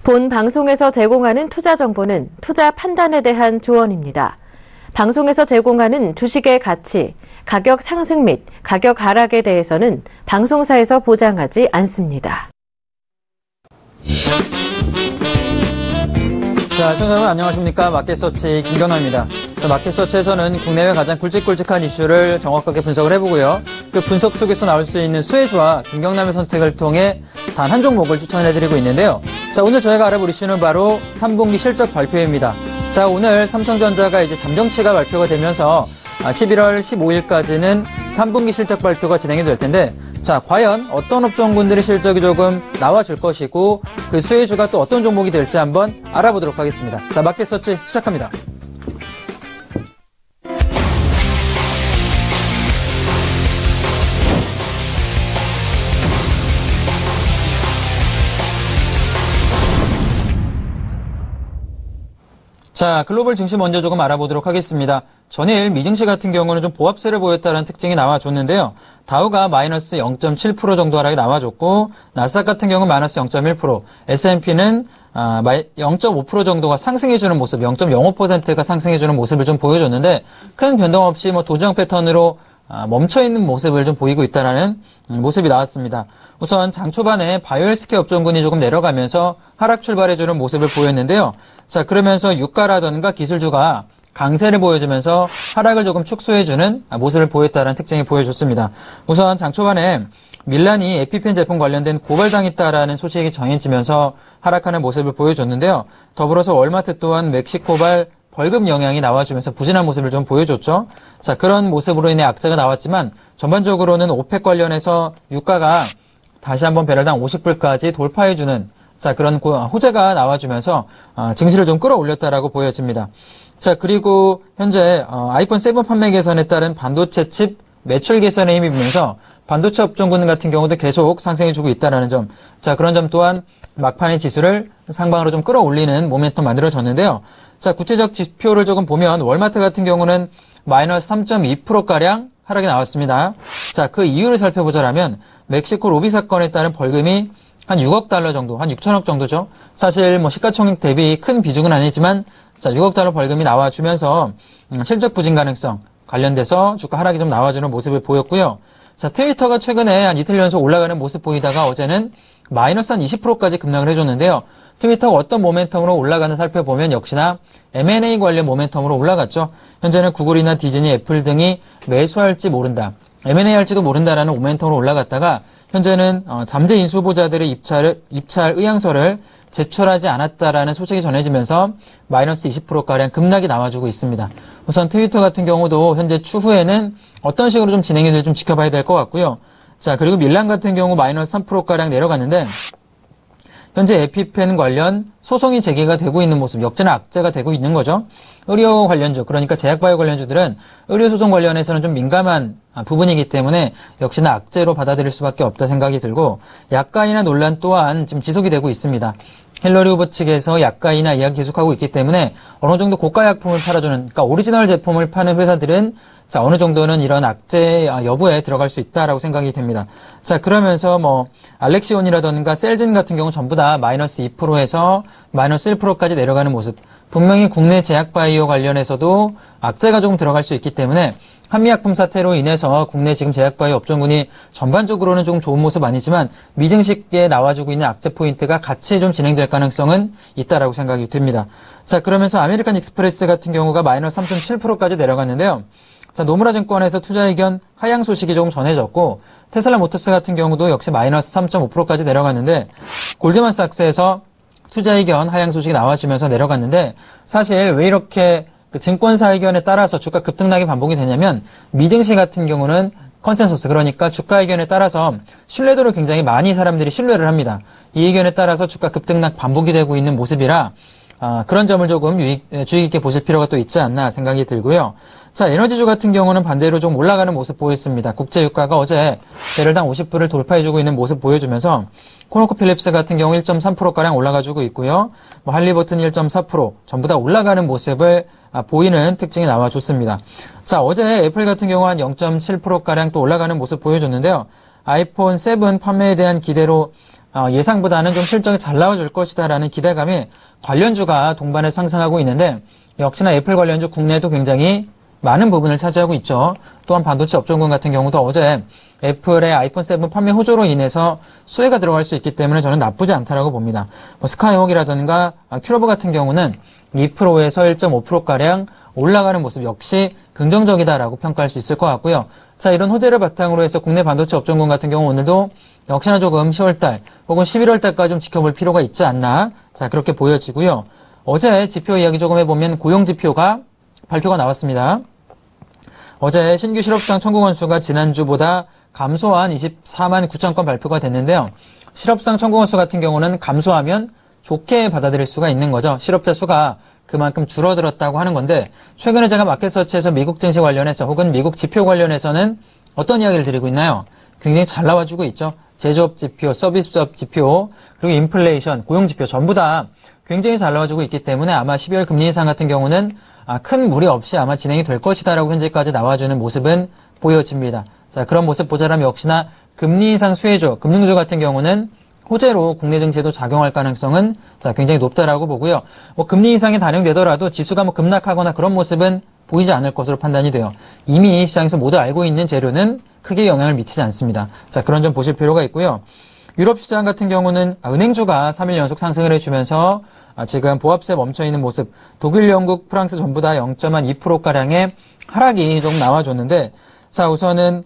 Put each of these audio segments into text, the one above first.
본 방송에서 제공하는 투자 정보는 투자 판단에 대한 조언입니다. 방송에서 제공하는 주식의 가치, 가격 상승 및 가격 하락에 대해서는 방송사에서 보장하지 않습니다. 자, 시청자 여러분 안녕하십니까. 마켓서치 김경남입니다. 자, 마켓서치에서는 국내외 가장 굵직굵직한 이슈를 정확하게 분석을 해보고요. 그 분석 속에서 나올 수 있는 수혜주와 김경남의 선택을 통해 단 한 종목을 추천해드리고 있는데요. 자, 오늘 저희가 알아볼 이슈는 바로 3분기 실적 발표입니다. 자, 오늘 삼성전자가 이제 잠정치가 발표가 되면서 11월 15일까지는 3분기 실적 발표가 진행이 될 텐데, 자, 과연 어떤 업종군들의 실적이 조금 나와줄 것이고 그 수혜주가 또 어떤 종목이 될지 한번 알아보도록 하겠습니다. 자, 마켓서치 시작합니다. 자, 글로벌 증시 먼저 조금 알아보도록 하겠습니다. 전일 미증시 같은 경우는 좀 보합세를 보였다는 특징이 나와줬는데요. 다우가 마이너스 0.7% 정도 하락이 나와줬고, 나스닥 같은 경우는 마이너스 0.1%, S&P는 0.5% 정도가 상승해주는 모습, 0.05%가 상승해주는 모습을 좀 보여줬는데, 큰 변동 없이 도지형 패턴으로 멈춰있는 모습을 좀 보이고 있다는 모습이 나왔습니다. 우선 장 초반에 바이오헬스케어 업종군이 조금 내려가면서 하락 출발해주는 모습을 보였는데요. 자, 그러면서 유가라던가 기술주가 강세를 보여주면서 하락을 조금 축소해주는 모습을 보였다는 특징이 보여줬습니다. 우선 장 초반에 밀란이 에피펜 제품 관련된 고발당했다라는 소식이 전해지면서 하락하는 모습을 보여줬는데요. 더불어서 월마트 또한 멕시코발 벌금 영향이 나와주면서 부진한 모습을 좀 보여줬죠. 자, 그런 모습으로 인해 악재가 나왔지만 전반적으로는 오펙 관련해서 유가가 다시 한번 배럴당 50불까지 돌파해주는 자, 그런 호재가 나와주면서 증시를 좀 끌어올렸다라고 보여집니다. 자, 그리고 현재 아이폰 7 판매 개선에 따른 반도체 칩 매출 개선에 힘입으면서 반도체 업종군 같은 경우도 계속 상승해주고 있다는 점. 자, 그런 점 또한 막판의 지수를 상방으로 좀 끌어올리는 모멘텀 만들어졌는데요. 자, 구체적 지표를 조금 보면 월마트 같은 경우는 마이너스 3.2%가량 하락이 나왔습니다. 자, 그 이유를 살펴보자면 멕시코 로비 사건에 따른 벌금이 한 6억 달러 정도, 한 6천억 정도죠. 사실 시가총액 대비 큰 비중은 아니지만 자, 6억 달러 벌금이 나와주면서 실적 부진 가능성 관련돼서 주가 하락이 좀 나와주는 모습을 보였고요. 자, 트위터가 최근에 한 이틀 연속 올라가는 모습 보이다가 어제는 마이너스 한 20%까지 급락을 해줬는데요. 트위터가 어떤 모멘텀으로 올라가는 살펴보면 역시나 M&A 관련 모멘텀으로 올라갔죠. 현재는 구글이나 디즈니, 애플 등이 매수할지 모른다, M&A 할지도 모른다라는 모멘텀으로 올라갔다가 현재는 잠재 인수 후보자들의 입찰 의향서를 제출하지 않았다라는 소식이 전해지면서 마이너스 20%가량 급락이 나와주고 있습니다. 우선 트위터 같은 경우도 현재 추후에는 어떤 식으로 좀 진행이 될지 좀 지켜봐야 될 것 같고요. 자, 그리고 밀란 같은 경우 마이너스 3%가량 내려갔는데 현재 에피펜 관련 소송이 제기가 되고 있는 모습, 역전의 악재가 되고 있는 거죠. 의료 관련주, 그러니까 제약바이오 관련주들은 의료소송 관련해서는 좀 민감한 부분이기 때문에 역시나 악재로 받아들일 수밖에 없다 생각이 들고, 약가이나 논란 또한 지금 지속이 되고 있습니다. 힐러리 후보 측에서 약가이나 이야기 계속하고 있기 때문에 어느 정도 고가 약품을 팔아주는, 그러니까 오리지널 제품을 파는 회사들은 자, 어느 정도는 이런 악재 여부에 들어갈 수 있다라고 생각이 됩니다. 자, 그러면서 알렉시온이라던가 셀진 같은 경우 전부 다 마이너스 2%에서 마이너스 1%까지 내려가는 모습. 분명히 국내 제약바이오 관련해서도 악재가 조금 들어갈 수 있기 때문에 한미약품 사태로 인해서 국내 지금 제약바이오 업종군이 전반적으로는 조금 좋은 모습 아니지만 미증시에 나와주고 있는 악재 포인트가 같이 좀 진행될 가능성은 있다라고 생각이 듭니다. 자, 그러면서 아메리칸 익스프레스 같은 경우가 마이너스 3.7%까지 내려갔는데요. 자, 노무라 증권에서 투자 의견 하향 소식이 조금 전해졌고, 테슬라 모터스 같은 경우도 역시 마이너스 3.5%까지 내려갔는데, 골드만삭스에서 투자 의견 하향 소식이 나와주면서 내려갔는데, 사실 왜 이렇게 증권사 의견에 따라서 주가 급등락이 반복이 되냐면, 미증시 같은 경우는 컨센서스, 그러니까 주가 의견에 따라서 신뢰도를 굉장히 많이 사람들이 신뢰를 합니다. 이 의견에 따라서 주가 급등락 반복이 되고 있는 모습이라, 그런 점을 조금 주의 깊게 보실 필요가 또 있지 않나 생각이 들고요. 자, 에너지주 같은 경우는 반대로 좀 올라가는 모습 보였습니다. 국제유가가 어제 배럴당 50불을 돌파해주고 있는 모습 보여주면서 코노코필립스 같은 경우 1.3%가량 올라가주고 있고요. 할리버튼 1.4% 전부 다 올라가는 모습을 보이는 특징이 나와줬습니다. 자, 어제 애플 같은 경우 한 0.7%가량 또 올라가는 모습 보여줬는데요. 아이폰 7 판매에 대한 기대로 예상보다는 좀 실적이 잘 나와줄 것이다라는 기대감에 관련주가 동반해 상승하고 있는데 역시나 애플 관련주 국내에도 굉장히 많은 부분을 차지하고 있죠. 또한 반도체 업종군 같은 경우도 어제 애플의 아이폰 7 판매 호조로 인해서 수혜가 들어갈 수 있기 때문에 저는 나쁘지 않다라고 봅니다. 스카이호크라든가 큐러브 같은 경우는 2%에서 1.5%가량 올라가는 모습 역시 긍정적이다라고 평가할 수 있을 것 같고요. 자, 이런 호재를 바탕으로 해서 국내 반도체 업종군 같은 경우 오늘도 역시나 조금 10월달 혹은 11월달까지 좀 지켜볼 필요가 있지 않나. 자, 그렇게 보여지고요. 어제 지표 이야기 조금 해보면 고용지표가 발표가 나왔습니다. 어제 신규 실업수당 청구 건수가 지난주보다 감소한 24만 9천 건 발표가 됐는데요. 실업수당 청구 건수 같은 경우는 감소하면 좋게 받아들일 수가 있는 거죠. 실업자 수가 그만큼 줄어들었다고 하는 건데 최근에 제가 마켓서치에서 미국 증시 관련해서 혹은 미국 지표 관련해서는 어떤 이야기를 드리고 있나요? 굉장히 잘 나와주고 있죠. 제조업 지표, 서비스업 지표, 그리고 인플레이션, 고용 지표 전부 다 굉장히 잘 나와주고 있기 때문에 아마 12월 금리 인상 같은 경우는 큰 무리 없이 아마 진행이 될 것이다라고 현재까지 나와주는 모습은 보여집니다. 자, 그런 모습 보자라면 역시나 금리 인상 수혜주, 금융주 같은 경우는 호재로 국내 증시에도 작용할 가능성은 굉장히 높다라고 보고요. 금리 인상이 단행되더라도 지수가 급락하거나 그런 모습은 보이지 않을 것으로 판단이 돼요. 이미 시장에서 모두 알고 있는 재료는 크게 영향을 미치지 않습니다. 자, 그런 점 보실 필요가 있고요. 유럽 시장 같은 경우는 은행주가 3일 연속 상승을 해주면서 지금 보합세 멈춰있는 모습, 독일, 영국, 프랑스 전부 다 0.2%가량의 하락이 좀 나와줬는데, 자, 우선은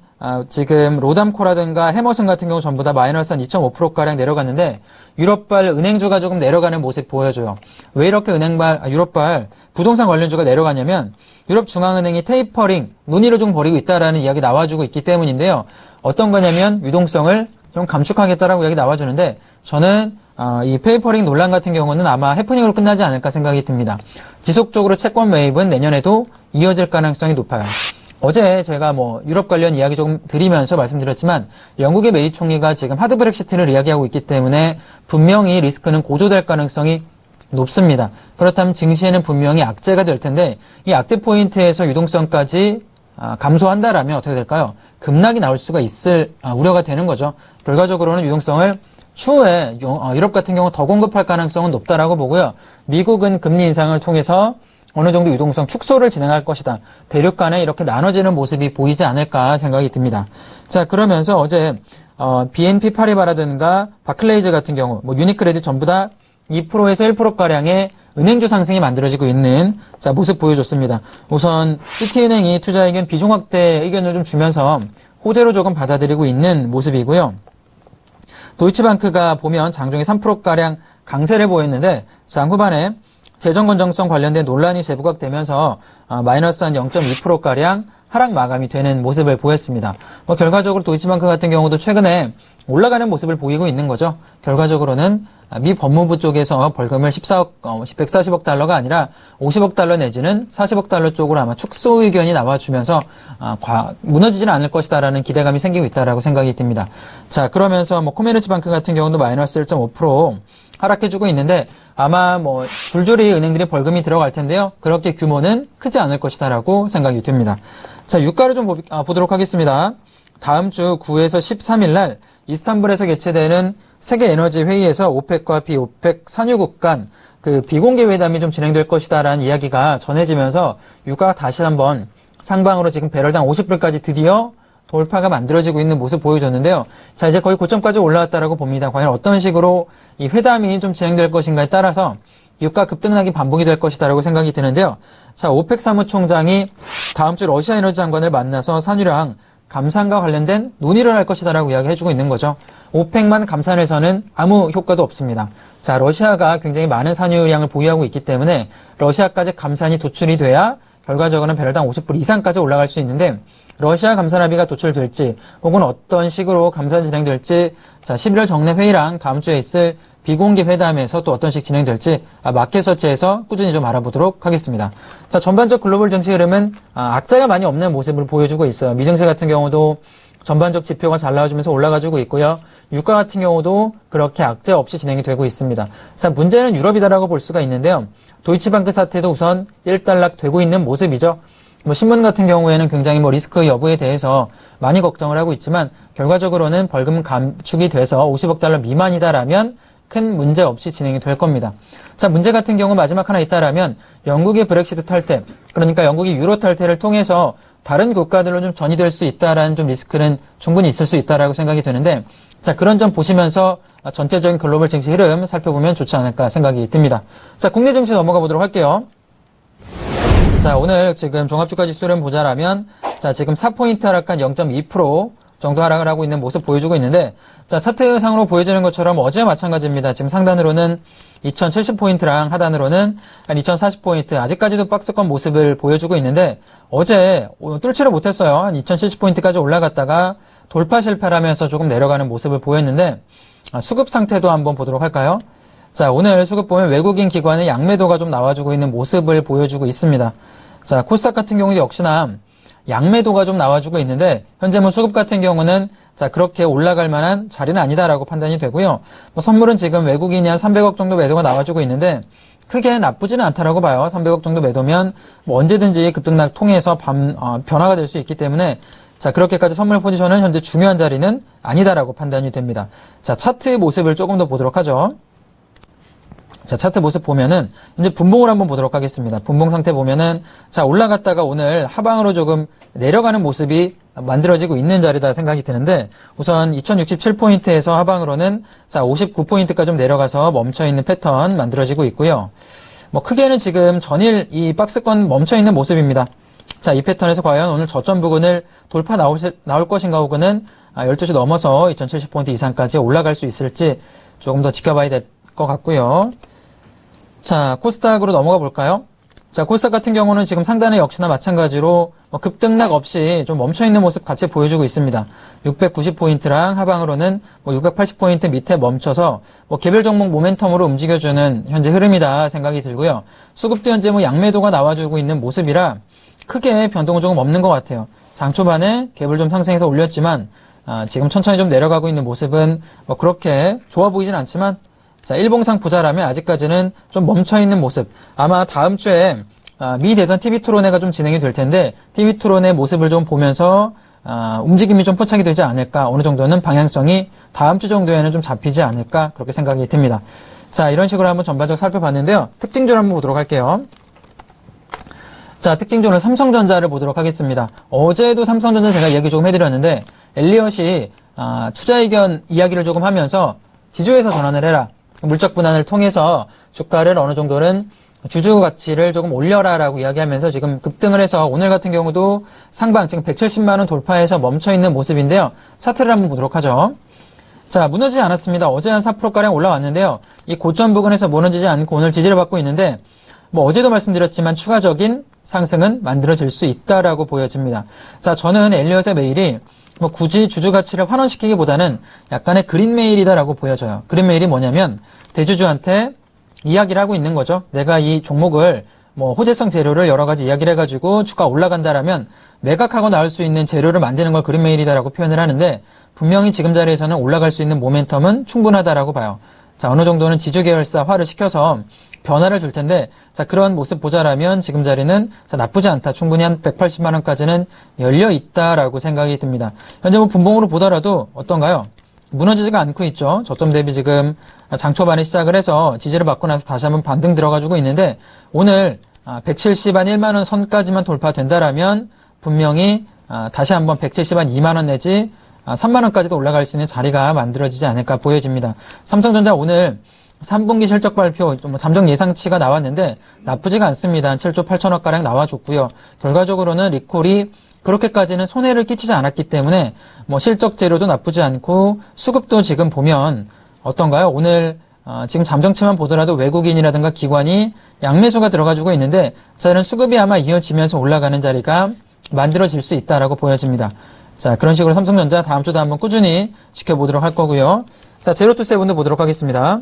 지금 로담코라든가 해머슨 같은 경우 전부 다 마이너스 한 2.5%가량 내려갔는데 유럽발 은행주가 조금 내려가는 모습 보여줘요. 왜 이렇게 유럽발 부동산 관련주가 내려가냐면 유럽 중앙은행이 테이퍼링 논의를 좀 벌이고 있다라는 이야기 나와주고 있기 때문인데요. 어떤 거냐면 유동성을 좀 감축하겠다라고 이야기 나와주는데 저는 이 페이퍼링 논란 같은 경우는 아마 해프닝으로 끝나지 않을까 생각이 듭니다. 지속적으로 채권 매입은 내년에도 이어질 가능성이 높아요. 어제 제가 유럽 관련 이야기 조금 드리면서 말씀드렸지만 영국의 메이 총리가 지금 하드 브렉시트를 이야기하고 있기 때문에 분명히 리스크는 고조될 가능성이 높습니다. 그렇다면 증시에는 분명히 악재가 될 텐데 이 악재 포인트에서 유동성까지 감소한다라면 어떻게 될까요? 급락이 나올 수가 있을 우려가 되는 거죠. 결과적으로는 유동성을 추후에 유럽 같은 경우 더 공급할 가능성은 높다라고 보고요. 미국은 금리 인상을 통해서 어느 정도 유동성 축소를 진행할 것이다. 대륙 간에 이렇게 나눠지는 모습이 보이지 않을까 생각이 듭니다. 자, 그러면서 어제 BNP 파리바라든가 바클레이즈 같은 경우 유니크레딧 전부 다 2%에서 1%가량의 은행주 상승이 만들어지고 있는 모습 보여줬습니다. 우선 시티은행이 투자 의견 비중 확대 의견을 좀 주면서 호재로 조금 받아들이고 있는 모습이고요. 도이치방크가 보면 장중에 3%가량 강세를 보였는데 장 후반에 재정 건전성 관련된 논란이 재부각되면서 마이너스 한 0.2%가량 하락 마감이 되는 모습을 보였습니다. 결과적으로 도이치방크 같은 경우도 최근에 올라가는 모습을 보이고 있는 거죠. 결과적으로는 미 법무부 쪽에서 벌금을 140억 달러가 아니라 50억 달러 내지는 40억 달러 쪽으로 아마 축소 의견이 나와주면서 무너지지는 않을 것이다라는 기대감이 생기고 있다라고 생각이 듭니다. 자, 그러면서 코메르츠방크 같은 경우도 마이너스 1.5% 하락해주고 있는데 아마 줄줄이 은행들이 벌금이 들어갈 텐데요. 그렇게 규모는 크지 않을 것이다라고 생각이 됩니다. 자, 유가를 좀 보도록 하겠습니다. 다음 주 9에서 13일 날 이스탄불에서 개최되는 세계 에너지 회의에서 오펙과 비오펙 산유국 간 비공개 회담이 좀 진행될 것이다라는 이야기가 전해지면서 유가가 다시 한번 상방으로 지금 배럴당 50불까지 드디어 돌파가 만들어지고 있는 모습 보여줬는데요. 자, 이제 거의 고점까지 올라왔다라고 봅니다. 과연 어떤 식으로 이 회담이 좀 진행될 것인가에 따라서 유가 급등락이 반복이 될 것이다라고 생각이 드는데요. 자, 오펙 사무총장이 다음 주 러시아 에너지 장관을 만나서 산유량 감산과 관련된 논의를 할 것이다라고 이야기해주고 있는 거죠. 오펙만 감산해서는 아무 효과도 없습니다. 자, 러시아가 굉장히 많은 산유량을 보유하고 있기 때문에 러시아까지 감산이 도출이 돼야 결과적으로는 배럴당 50불 이상까지 올라갈 수 있는데 러시아 감산 합의가 도출될지 혹은 어떤 식으로 감산 진행될지 자, 11월 정례 회의랑 다음 주에 있을 비공개 회담에서 또 어떤 식 진행될지 마켓서치에서 꾸준히 좀 알아보도록 하겠습니다. 자, 전반적 글로벌 증시 흐름은 악재가 많이 없는 모습을 보여주고 있어요. 미증시 같은 경우도 전반적 지표가 잘 나와주면서 올라가지고 있고요. 유가 같은 경우도 그렇게 악재 없이 진행이 되고 있습니다. 자, 문제는 유럽이다라고 볼 수가 있는데요. 도이치방크 사태도 우선 일단락 되고 있는 모습이죠. 신문 같은 경우에는 굉장히 리스크 여부에 대해서 많이 걱정을 하고 있지만 결과적으로는 벌금 감축이 돼서 50억 달러 미만이다라면 큰 문제 없이 진행이 될 겁니다. 자, 문제 같은 경우 마지막 하나 있다라면 영국의 브렉시트 탈퇴, 그러니까 영국이 유로 탈퇴를 통해서 다른 국가들로 좀 전이될 수 있다라는 좀 리스크는 충분히 있을 수 있다라고 생각이 되는데, 자, 그런 점 보시면서 전체적인 글로벌 증시 흐름 살펴보면 좋지 않을까 생각이 듭니다. 자, 국내 증시 넘어가 보도록 할게요. 자, 오늘 지금 종합주가 지수를 보자라면, 자, 지금 4포인트 하락한 0.2% 정도 하락을 하고 있는 모습 보여주고 있는데, 자, 차트상으로 보여지는 것처럼 어제와 마찬가지입니다. 지금 상단으로는 2070포인트랑 하단으로는 한 2040포인트, 아직까지도 박스권 모습을 보여주고 있는데, 어제 뚫지를 못했어요. 한 2070포인트까지 올라갔다가 돌파 실패를 하면서 조금 내려가는 모습을 보였는데, 수급 상태도 한번 보도록 할까요? 자, 오늘 수급 보면 외국인 기관의 양매도가 좀 나와주고 있는 모습을 보여주고 있습니다. 자, 코스닥 같은 경우도 역시나 양매도가 좀 나와주고 있는데, 현재 수급 같은 경우는 자, 그렇게 올라갈 만한 자리는 아니다라고 판단이 되고요. 선물은 지금 외국인이 한 300억 정도 매도가 나와주고 있는데, 크게 나쁘지는 않다라고 봐요. 300억 정도 매도면 언제든지 급등락 통해서 변화가 될 수 있기 때문에, 자, 그렇게까지 선물 포지션은 현재 중요한 자리는 아니다라고 판단이 됩니다. 자, 차트 모습을 조금 더 보도록 하죠. 자, 차트 모습 보면은 이제 분봉을 한번 보도록 하겠습니다. 분봉 상태 보면은 자, 올라갔다가 오늘 하방으로 조금 내려가는 모습이 만들어지고 있는 자리다 생각이 드는데, 우선 2067포인트에서 하방으로는 자, 59포인트까지 좀 내려가서 멈춰 있는 패턴 만들어지고 있고요. 크게는 지금 전일 이 박스권 멈춰 있는 모습입니다. 자, 이 패턴에서 과연 오늘 저점 부근을 돌파 나올 것인가, 혹은 12시 넘어서 2070포인트 이상까지 올라갈 수 있을지 조금 더 지켜봐야 될 것 같고요. 자, 코스닥으로 넘어가 볼까요? 자, 코스닥 같은 경우는 지금 상단에 역시나 마찬가지로 급등락 없이 좀 멈춰있는 모습 같이 보여주고 있습니다. 690포인트랑 하방으로는 680포인트 밑에 멈춰서 개별 종목 모멘텀으로 움직여주는 현재 흐름이다 생각이 들고요. 수급도 현재 양매도가 나와주고 있는 모습이라 크게 변동은 조금 없는 것 같아요. 장 초반에 갭을 좀 상승해서 올렸지만 지금 천천히 좀 내려가고 있는 모습은 그렇게 좋아 보이진 않지만, 자, 일봉상 보자라면 아직까지는 좀 멈춰있는 모습. 아마 다음 주에 미 대선 TV 토론회가 좀 진행이 될 텐데, TV 토론회 모습을 좀 보면서 움직임이 좀 포착이 되지 않을까, 어느 정도는 방향성이 다음 주 정도에는 좀 잡히지 않을까, 그렇게 생각이 듭니다. 자, 이런 식으로 한번 전반적으로 살펴봤는데요. 특징주를 한번 보도록 할게요. 자, 특징주는 삼성전자를 보도록 하겠습니다. 어제도 삼성전자 제가 얘기 조금 해드렸는데, 엘리엇이 투자 의견 이야기를 조금 하면서 지주회사 전환을 해라, 물적 분할을 통해서 주가를 어느 정도는 주주 가치를 조금 올려라라고 이야기하면서 지금 급등을 해서 오늘 같은 경우도 상방 지금 170만 원 돌파해서 멈춰 있는 모습인데요. 차트를 한번 보도록 하죠. 자, 무너지지 않았습니다. 어제 한 4%가량 올라왔는데요. 이 고점 부근에서 무너지지 않고 오늘 지지를 받고 있는데, 어제도 말씀드렸지만 추가적인 상승은 만들어질 수 있다라고 보여집니다. 자, 저는 엘리엇의 메일이 굳이 주주 가치를 환원시키기보다는 약간의 그린 메일이다라고 보여져요. 그린 메일이 뭐냐면 대주주한테 이야기를 하고 있는 거죠. 내가 이 종목을 호재성 재료를 여러 가지 이야기를 해가지고 주가 올라간다라면 매각하고 나올 수 있는 재료를 만드는 걸 그린 메일이다라고 표현을 하는데, 분명히 지금 자리에서는 올라갈 수 있는 모멘텀은 충분하다라고 봐요. 자, 어느 정도는 지주 계열사화를 시켜서 변화를 줄 텐데, 자, 그런 모습 보자라면 지금 자리는 자, 나쁘지 않다. 충분히 한 180만 원까지는 열려 있다라고 생각이 듭니다. 현재 분봉으로 보더라도 어떤가요? 무너지지가 않고 있죠. 저점 대비 지금 장 초반에 시작을 해서 지지를 받고 나서 다시 한번 반등 들어가지고 있는데, 오늘 170한 1만 원 선까지만 돌파된다라면 분명히 다시 한번 170한 2만 원 내지 3만 원까지도 올라갈 수 있는 자리가 만들어지지 않을까 보여집니다. 삼성전자 오늘 3분기 실적 발표 잠정 예상치가 나왔는데 나쁘지가 않습니다. 한 7조 8천억가량 나와줬고요. 결과적으로는 리콜이 그렇게까지는 손해를 끼치지 않았기 때문에 실적 재료도 나쁘지 않고, 수급도 지금 보면 어떤가요? 오늘 지금 잠정치만 보더라도 외국인이라든가 기관이 양매수가 들어가지고 있는데, 저는 수급이 아마 이어지면서 올라가는 자리가 만들어질 수 있다라고 보여집니다. 자, 그런 식으로 삼성전자 다음 주도 한번 꾸준히 지켜보도록 할 거고요. 자, 제로투세븐도 보도록 하겠습니다.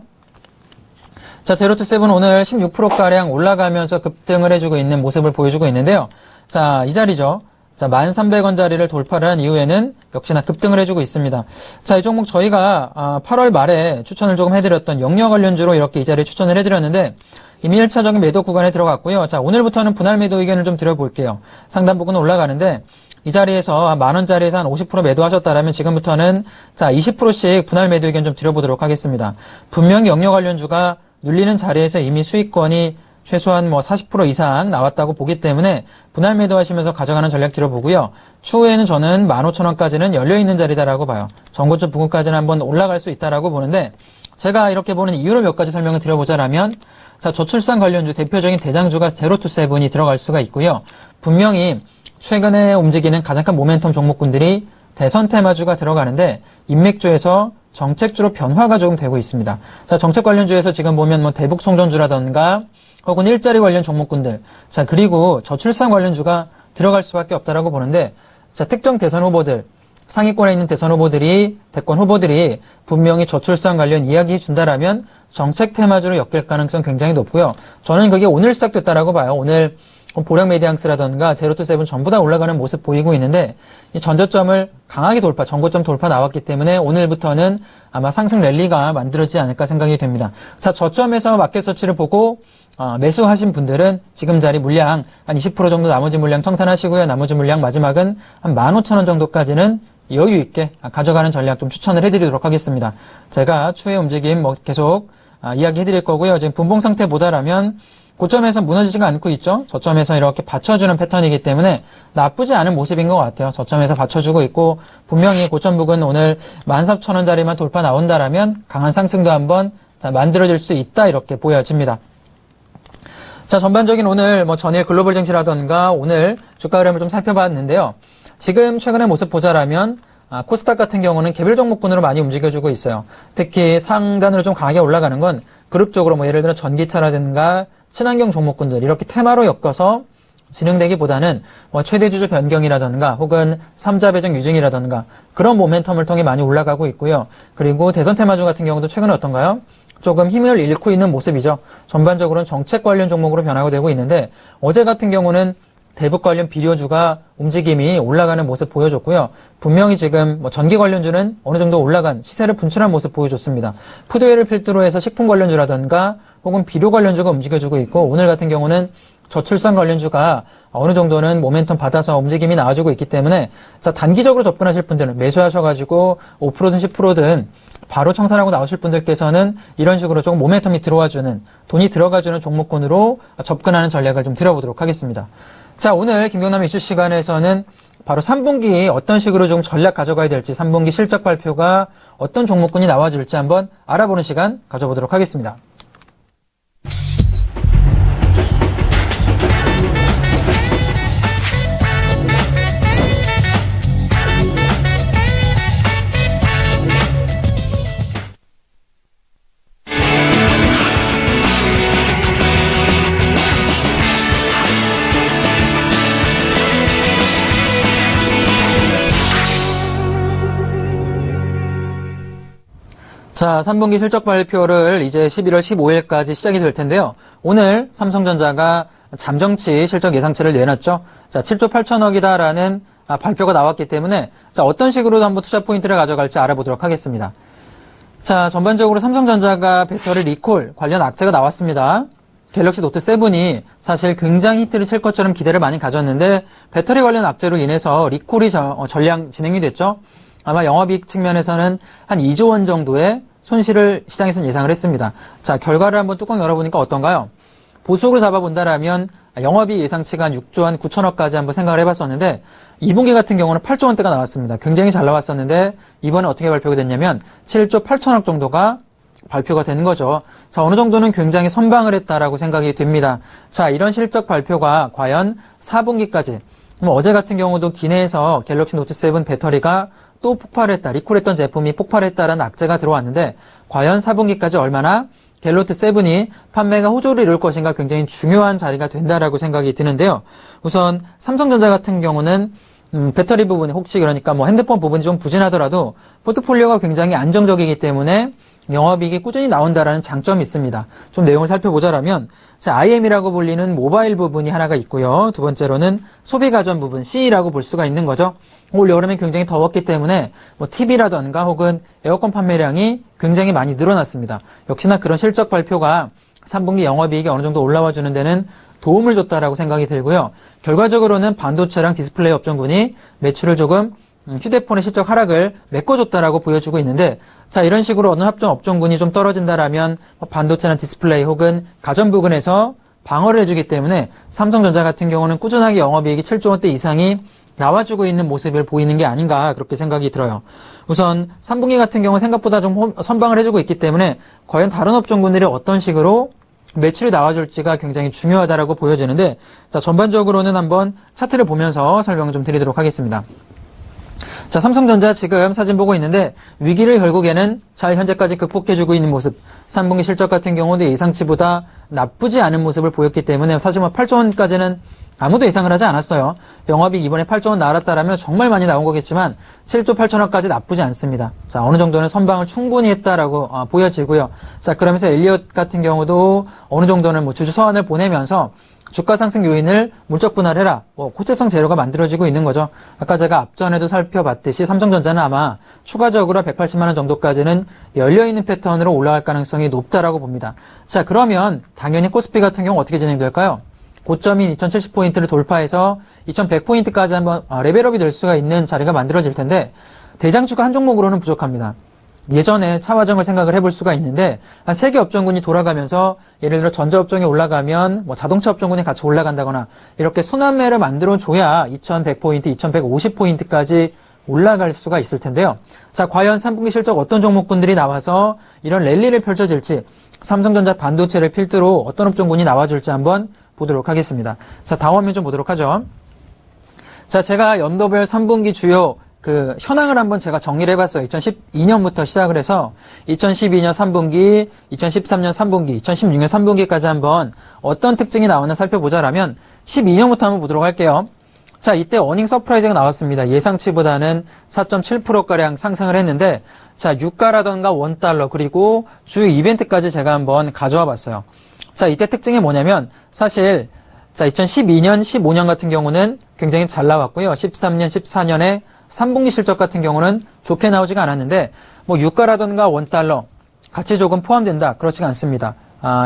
자, 제로투세븐 오늘 16%가량 올라가면서 급등을 해주고 있는 모습을 보여주고 있는데요. 자, 이 자리죠. 자, 1,300원 자리를 돌파를 한 이후에는 역시나 급등을 해주고 있습니다. 자, 이 종목 저희가 8월 말에 추천을 조금 해드렸던 영유아 관련주로 이렇게 이 자리에 추천을 해드렸는데, 이미 1차적인 매도 구간에 들어갔고요. 자, 오늘부터는 분할 매도 의견을 좀 드려볼게요. 상단 부근 올라가는데 이 자리에서 만원짜리에서 한 50% 매도하셨다라면 지금부터는 자, 20%씩 분할 매도 의견 좀 드려보도록 하겠습니다. 분명히 영역 관련주가 눌리는 자리에서 이미 수익권이 최소한 40% 이상 나왔다고 보기 때문에 분할 매도하시면서 가져가는 전략 들어보고요. 추후에는 저는 15,000원까지는 열려있는 자리다라고 봐요. 전고점 부근까지는 한번 올라갈 수 있다라고 보는데 제가 이렇게 보는 이유를 몇 가지 설명을 드려보자라면 자, 저출산 관련주 대표적인 대장주가 제로투세븐이 들어갈 수가 있고요. 분명히 최근에 움직이는 가장 큰 모멘텀 종목군들이 대선 테마주가 들어가는데 인맥주에서 정책주로 변화가 조금 되고 있습니다. 자, 정책 관련주에서 지금 보면 대북 송전주라던가 혹은 일자리 관련 종목군들, 자, 그리고 저출산 관련주가 들어갈 수밖에 없다라고 보는데, 자, 특정 대선 후보들, 상위권에 있는 대선 후보들이, 대권 후보들이 분명히 저출산 관련 이야기 준다라면 정책 테마주로 엮일 가능성 굉장히 높고요. 저는 그게 오늘 시작됐다라고 봐요. 오늘 보령 메디앙스라던가 제로투세븐 전부 다 올라가는 모습 보이고 있는데 이 전저점을 강하게 돌파, 전고점 돌파 나왔기 때문에 오늘부터는 아마 상승 랠리가 만들어지지 않을까 생각이 됩니다. 자, 저점에서 마켓 서치를 보고 매수하신 분들은 지금 자리 물량 한 20% 정도 나머지 물량 청산하시고요. 나머지 물량 마지막은 한 15,000원 정도까지는 여유 있게 가져가는 전략 좀 추천을 해드리도록 하겠습니다. 제가 추후의 움직임 계속 이야기 해드릴 거고요. 지금 분봉 상태보다라면 고점에서 무너지지가 않고 있죠. 저점에서 이렇게 받쳐주는 패턴이기 때문에 나쁘지 않은 모습인 것 같아요. 저점에서 받쳐주고 있고 분명히 고점 부근 오늘 14,000원짜리만 돌파 나온다라면 강한 상승도 한번 만들어질 수 있다 이렇게 보여집니다. 자, 전반적인 오늘 전일 글로벌 증시라던가 오늘 주가 흐름을 좀 살펴봤는데요. 지금 최근의 모습 보자라면 코스닥 같은 경우는 개별 종목군으로 많이 움직여주고 있어요. 특히 상단으로 좀 강하게 올라가는 건 그룹적으로 예를 들어 전기차라든가 친환경 종목군들 이렇게 테마로 엮어서 진행되기보다는 최대 주주 변경이라든가 혹은 3자 배정 유증이라든가 그런 모멘텀을 통해 많이 올라가고 있고요. 그리고 대선 테마주 같은 경우도 최근에 어떤가요? 조금 힘을 잃고 있는 모습이죠. 전반적으로는 정책 관련 종목으로 변하고 되고 있는데 어제 같은 경우는 대북 관련 비료주가 움직임이 올라가는 모습 보여줬고요. 분명히 지금 전기 관련주는 어느 정도 올라간 시세를 분출한 모습 보여줬습니다. 푸드웨이를 필두로 해서 식품 관련주라든가 혹은 비료 관련주가 움직여주고 있고 오늘 같은 경우는 저출산 관련주가 어느 정도는 모멘텀 받아서 움직임이 나와주고 있기 때문에 자, 단기적으로 접근하실 분들은 매수하셔가지고 5%든 10%든 바로 청산하고 나오실 분들께서는 이런 식으로 조금 모멘텀이 들어와주는 돈이 들어가주는 종목군으로 접근하는 전략을 좀 들어보도록 하겠습니다. 자, 오늘 김경남의 이슈 시간에서는 바로 3분기 어떤 식으로 좀 전략 가져가야 될지 3분기 실적 발표가 어떤 종목군이 나와줄지 한번 알아보는 시간 가져보도록 하겠습니다. 자, 3분기 실적 발표를 이제 11월 15일까지 시작이 될 텐데요. 오늘 삼성전자가 잠정치 실적 예상치를 내놨죠. 자, 7조 8천억이다라는 발표가 나왔기 때문에 자, 어떤 식으로 한번 투자 포인트를 가져갈지 알아보도록 하겠습니다. 자, 전반적으로 삼성전자가 배터리 리콜 관련 악재가 나왔습니다. 갤럭시 노트 7이 사실 굉장히 히트를 칠 것처럼 기대를 많이 가졌는데 배터리 관련 악재로 인해서 리콜이 전량 진행이 됐죠. 아마 영업이익 측면에서는 한 2조 원 정도의 손실을 시장에서는 예상을 했습니다. 자, 결과를 한번 뚜껑 열어보니까 어떤가요? 보수적으로 잡아본다라면 영업이익 예상치가 한 6조 한 9천억까지 한번 생각을 해봤었는데 2분기 같은 경우는 8조 원대가 나왔습니다. 굉장히 잘 나왔었는데 이번에 어떻게 발표가 됐냐면 7조 8천억 정도가 발표가 되는 거죠. 자, 어느 정도는 굉장히 선방을 했다라고 생각이 됩니다. 자, 이런 실적 발표가 과연 4분기까지 어제 같은 경우도 기내에서 갤럭시 노트 7 배터리가 또 폭발했다, 리콜했던 제품이 폭발했다라는 악재가 들어왔는데 과연 4분기까지 얼마나 갤노트 7이 판매가 호조를 이룰 것인가 굉장히 중요한 자리가 된다라고 생각이 드는데요. 우선 삼성전자 같은 경우는 배터리 부분이 혹시 그러니까 핸드폰 부분이 좀 부진하더라도 포트폴리오가 굉장히 안정적이기 때문에 영업이익이 꾸준히 나온다라는 장점이 있습니다. 좀 내용을 살펴보자라면 IM이라고 불리는 모바일 부분이 하나가 있고요. 두 번째로는 소비가전 부분 C라고 볼 수가 있는 거죠. 올 여름에 굉장히 더웠기 때문에 TV라던가 혹은 에어컨 판매량이 굉장히 많이 늘어났습니다. 역시나 그런 실적 발표가 3분기 영업이익이 어느 정도 올라와 주는 데는 도움을 줬다라고 생각이 들고요. 결과적으로는 반도체랑 디스플레이 업종군이 매출을 조금 휴대폰의 실적 하락을 메꿔줬다라고 보여주고 있는데, 자, 이런 식으로 어느 합종 업종군이 좀 떨어진다라면 반도체나 디스플레이 혹은 가전 부근에서 방어를 해주기 때문에 삼성전자 같은 경우는 꾸준하게 영업이익이 7조 원대 이상이 나와주고 있는 모습을 보이는 게 아닌가 그렇게 생각이 들어요. 우선 3분기 같은 경우 생각보다 좀 선방을 해주고 있기 때문에 과연 다른 업종군들이 어떤 식으로 매출이 나와줄지가 굉장히 중요하다라고 보여지는데, 자, 전반적으로는 한번 차트를 보면서 설명을 좀 드리도록 하겠습니다. 자, 삼성전자 지금 사진 보고 있는데 위기를 결국에는 잘 현재까지 극복해주고 있는 모습. 3분기 실적 같은 경우도 예상치보다 나쁘지 않은 모습을 보였기 때문에 사실 8조 원까지는 아무도 예상을 하지 않았어요. 영업이익 이번에 8조 원 나왔다라면 정말 많이 나온 거겠지만 7조 8천억까지 나쁘지 않습니다. 자, 어느 정도는 선방을 충분히 했다라고 보여지고요. 자, 그러면서 엘리엇 같은 경우도 어느 정도는 주주 서한을 보내면서 주가 상승 요인을 물적 분할해라. 고체성 재료가 만들어지고 있는 거죠. 아까 제가 앞전에도 살펴봤듯이 삼성전자는 아마 추가적으로 180만 원 정도까지는 열려있는 패턴으로 올라갈 가능성이 높다라고 봅니다. 자, 그러면 당연히 코스피 같은 경우 어떻게 진행될까요? 고점인 2070포인트를 돌파해서 2100포인트까지 한번 레벨업이 될 수가 있는 자리가 만들어질 텐데, 대장주가 한 종목으로는 부족합니다. 예전에 차화정을 생각을 해볼 수가 있는데, 한 3개 업종군이 돌아가면서 예를 들어 전자업종이 올라가면 자동차 업종군이 같이 올라간다거나 이렇게 순환매를 만들어줘야 2100포인트, 2150포인트까지 올라갈 수가 있을 텐데요. 자, 과연 3분기 실적 어떤 종목군들이 나와서 이런 랠리를 펼쳐질지, 삼성전자 반도체를 필두로 어떤 업종군이 나와줄지 한번 보도록 하겠습니다. 자, 다음 화면 좀 보도록 하죠. 자, 제가 연도별 3분기 주요 현황을 한번 제가 정리를 해봤어요. 2012년부터 시작을 해서 2012년 3분기, 2013년 3분기, 2016년 3분기까지 한번 어떤 특징이 나오나 살펴보자라면 12년부터 한번 보도록 할게요. 자, 이때 어닝 서프라이즈가 나왔습니다. 예상치보다는 4.7%가량 상승을 했는데, 자, 유가라던가 원달러 그리고 주요 이벤트까지 제가 한번 가져와 봤어요. 자, 이때 특징이 뭐냐면 사실 자, 2012년, 15년 같은 경우는 굉장히 잘 나왔고요. 13년, 14년에 3분기 실적 같은 경우는 좋게 나오지가 않았는데, 유가라던가 원달러 같이 조금 포함된다. 그렇지가 않습니다.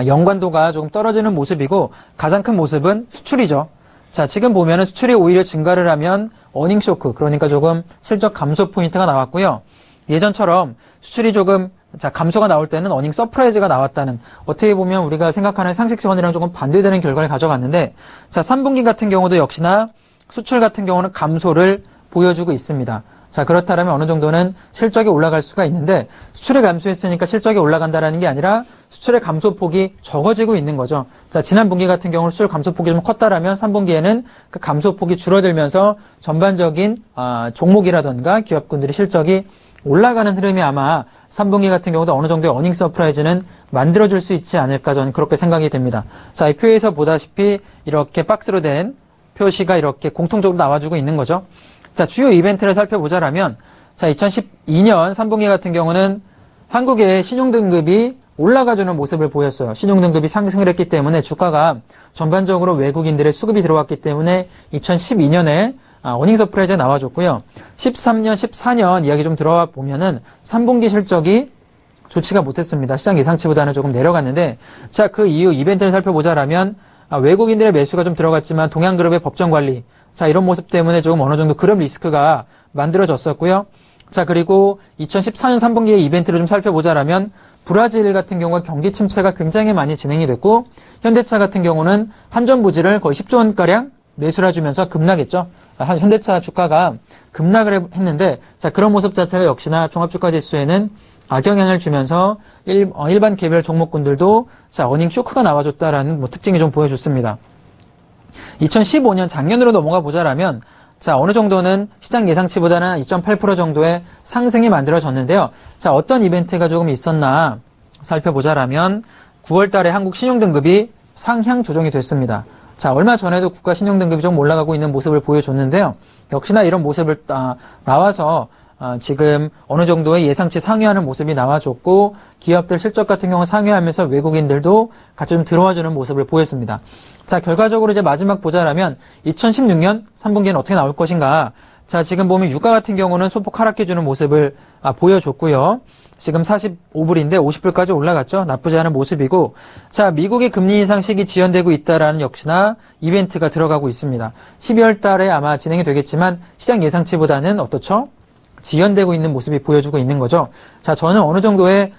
연관도가 조금 떨어지는 모습이고, 가장 큰 모습은 수출이죠. 자, 지금 보면은 수출이 오히려 증가를 하면 어닝 쇼크, 그러니까 조금 실적 감소 포인트가 나왔고요. 예전처럼 수출이 조금 감소가 나올 때는 어닝 서프라이즈가 나왔다는, 어떻게 보면 우리가 생각하는 상식선이랑 조금 반대되는 결과를 가져갔는데, 자, 3분기 같은 경우도 역시나 수출 같은 경우는 감소를 보여주고 있습니다. 자, 그렇다면 어느 정도는 실적이 올라갈 수가 있는데, 수출이 감소했으니까 실적이 올라간다라는 게 아니라 수출의 감소폭이 적어지고 있는 거죠. 자, 지난 분기 같은 경우는 수출 감소폭이 좀 컸다라면 3분기에는 그 감소폭이 줄어들면서 전반적인 종목이라던가 기업군들의 실적이 올라가는 흐름이 아마 3분기 같은 경우도 어느 정도의 어닝 서프라이즈는 만들어줄 수 있지 않을까, 저는 그렇게 생각이 됩니다. 자, 이 표에서 보다시피 이렇게 박스로 된 표시가 이렇게 공통적으로 나와주고 있는 거죠. 자, 주요 이벤트를 살펴보자라면, 자, 2012년 3분기 같은 경우는 한국의 신용등급이 올라가주는 모습을 보였어요. 신용등급이 상승을 했기 때문에 주가가 전반적으로 외국인들의 수급이 들어왔기 때문에 2012년에 어닝 서프라이즈가 나와줬고요. 13년, 14년 이야기 좀 들어와 보면은 3분기 실적이 좋지가 못했습니다. 시장 예상치보다는 조금 내려갔는데, 자, 그 이후 이벤트를 살펴보자라면, 외국인들의 매수가 좀 들어갔지만 동양그룹의 법정관리, 자, 이런 모습 때문에 조금 어느 정도 그룹 리스크가 만들어졌었고요. 자, 그리고 2014년 3분기의 이벤트를 좀 살펴보자라면, 브라질 같은 경우가 경기 침체가 굉장히 많이 진행이 됐고, 현대차 같은 경우는 한전 부지를 거의 10조 원가량 매수를 해주면서 급락했죠. 현대차 주가가 급락을 했는데, 자, 그런 모습 자체가 역시나 종합주가지수에는 악영향을 주면서 일반 개별 종목군들도 자, 어닝 쇼크가 나와줬다라는 특징이 좀 보여줬습니다. 2015년 작년으로 넘어가 보자라면, 자, 어느 정도는 시장 예상치보다는 2.8% 정도의 상승이 만들어졌는데요. 자, 어떤 이벤트가 조금 있었나 살펴보자라면, 9월 달에 한국 신용등급이 상향 조정이 됐습니다. 자, 얼마 전에도 국가 신용등급이 좀 올라가고 있는 모습을 보여줬는데요. 역시나 이런 모습을 나와서 지금 어느 정도의 예상치 상회하는 모습이 나와줬고, 기업들 실적 같은 경우 상회하면서 외국인들도 같이 좀 들어와주는 모습을 보였습니다. 자, 결과적으로 이제 마지막 보자라면 2016년 3분기는 어떻게 나올 것인가. 자, 지금 보면 유가 같은 경우는 소폭 하락해주는 모습을 보여줬고요. 지금 45불인데 50불까지 올라갔죠. 나쁘지 않은 모습이고, 자, 미국의 금리 인상 시기 지연되고 있다라는 역시나 이벤트가 들어가고 있습니다. 12월 달에 아마 진행이 되겠지만 시장 예상치보다는 어떻죠? 지연되고 있는 모습이 보여주고 있는 거죠. 자, 저는 어느 정도의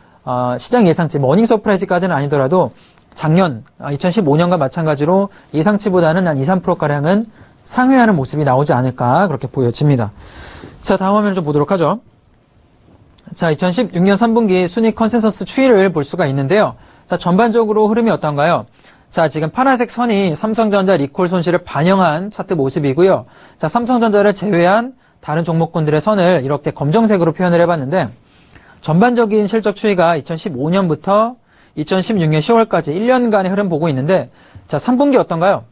시장 예상치, 어닝 서프라이즈까지는 아니더라도 작년 2015년과 마찬가지로 예상치보다는 한 2, 3%가량은 상회하는 모습이 나오지 않을까 그렇게 보여집니다. 자, 다음 화면을 좀 보도록 하죠. 자, 2016년 3분기 순이익 컨센서스 추이를 볼 수가 있는데요. 자, 전반적으로 흐름이 어떤가요? 자, 지금 파란색 선이 삼성전자 리콜 손실을 반영한 차트 모습이고요. 자, 삼성전자를 제외한 다른 종목군들의 선을 이렇게 검정색으로 표현을 해봤는데, 전반적인 실적 추이가 2015년부터 2016년 10월까지 1년간의 흐름 보고 있는데, 자, 3분기 어떤가요?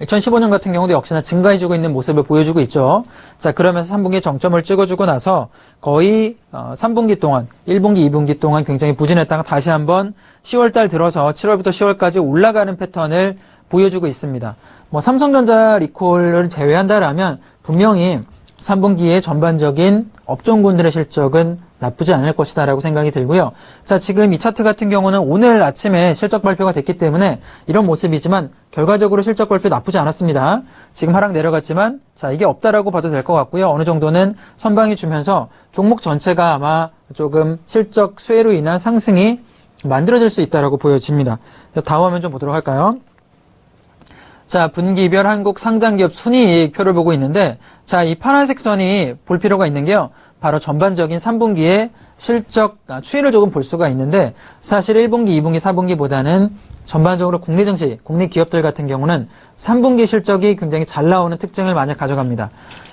2015년 같은 경우도 역시나 증가해주고 있는 모습을 보여주고 있죠. 자, 그러면서 3분기에 정점을 찍어주고 나서 거의 3분기 동안, 1분기, 2분기 동안 굉장히 부진했다가 다시 한번 10월달 들어서 7월부터 10월까지 올라가는 패턴을 보여주고 있습니다. 삼성전자 리콜을 제외한다라면 분명히 3분기의 전반적인 업종군들의 실적은 나쁘지 않을 것이다라고 생각이 들고요. 자, 지금 이 차트 같은 경우는 오늘 아침에 실적 발표가 됐기 때문에 이런 모습이지만 결과적으로 실적 발표 나쁘지 않았습니다. 지금 하락 내려갔지만 자, 이게 없다라고 봐도 될 것 같고요. 어느 정도는 선방이 주면서 종목 전체가 아마 조금 실적 수혜로 인한 상승이 만들어질 수 있다라고 보여집니다. 다음 화면 좀 보도록 할까요? 자, 분기별 한국 상장기업 순이익표를 보고 있는데, 자, 이 파란색 선이 볼 필요가 있는 게요. 바로 전반적인 3분기의 실적 추이를 조금 볼 수가 있는데, 사실 1분기, 2분기, 4분기보다는 전반적으로 국내 증시, 국내 기업들 같은 경우는 3분기 실적이 굉장히 잘 나오는 특징을 많이 가져갑니다.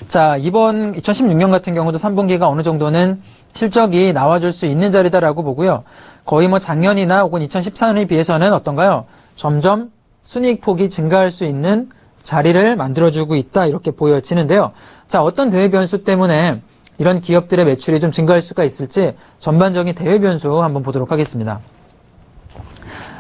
자, 이번 2016년 같은 경우도 3분기가 어느 정도는 실적이 나와줄 수 있는 자리다라고 보고요. 거의 작년이나 혹은 2014년에 비해서는 어떤가요? 점점 순이익 폭이 증가할 수 있는 자리를 만들어주고 있다 이렇게 보여지는데요. 자, 어떤 대외 변수 때문에 이런 기업들의 매출이 좀 증가할 수가 있을지 전반적인 대외 변수 한번 보도록 하겠습니다.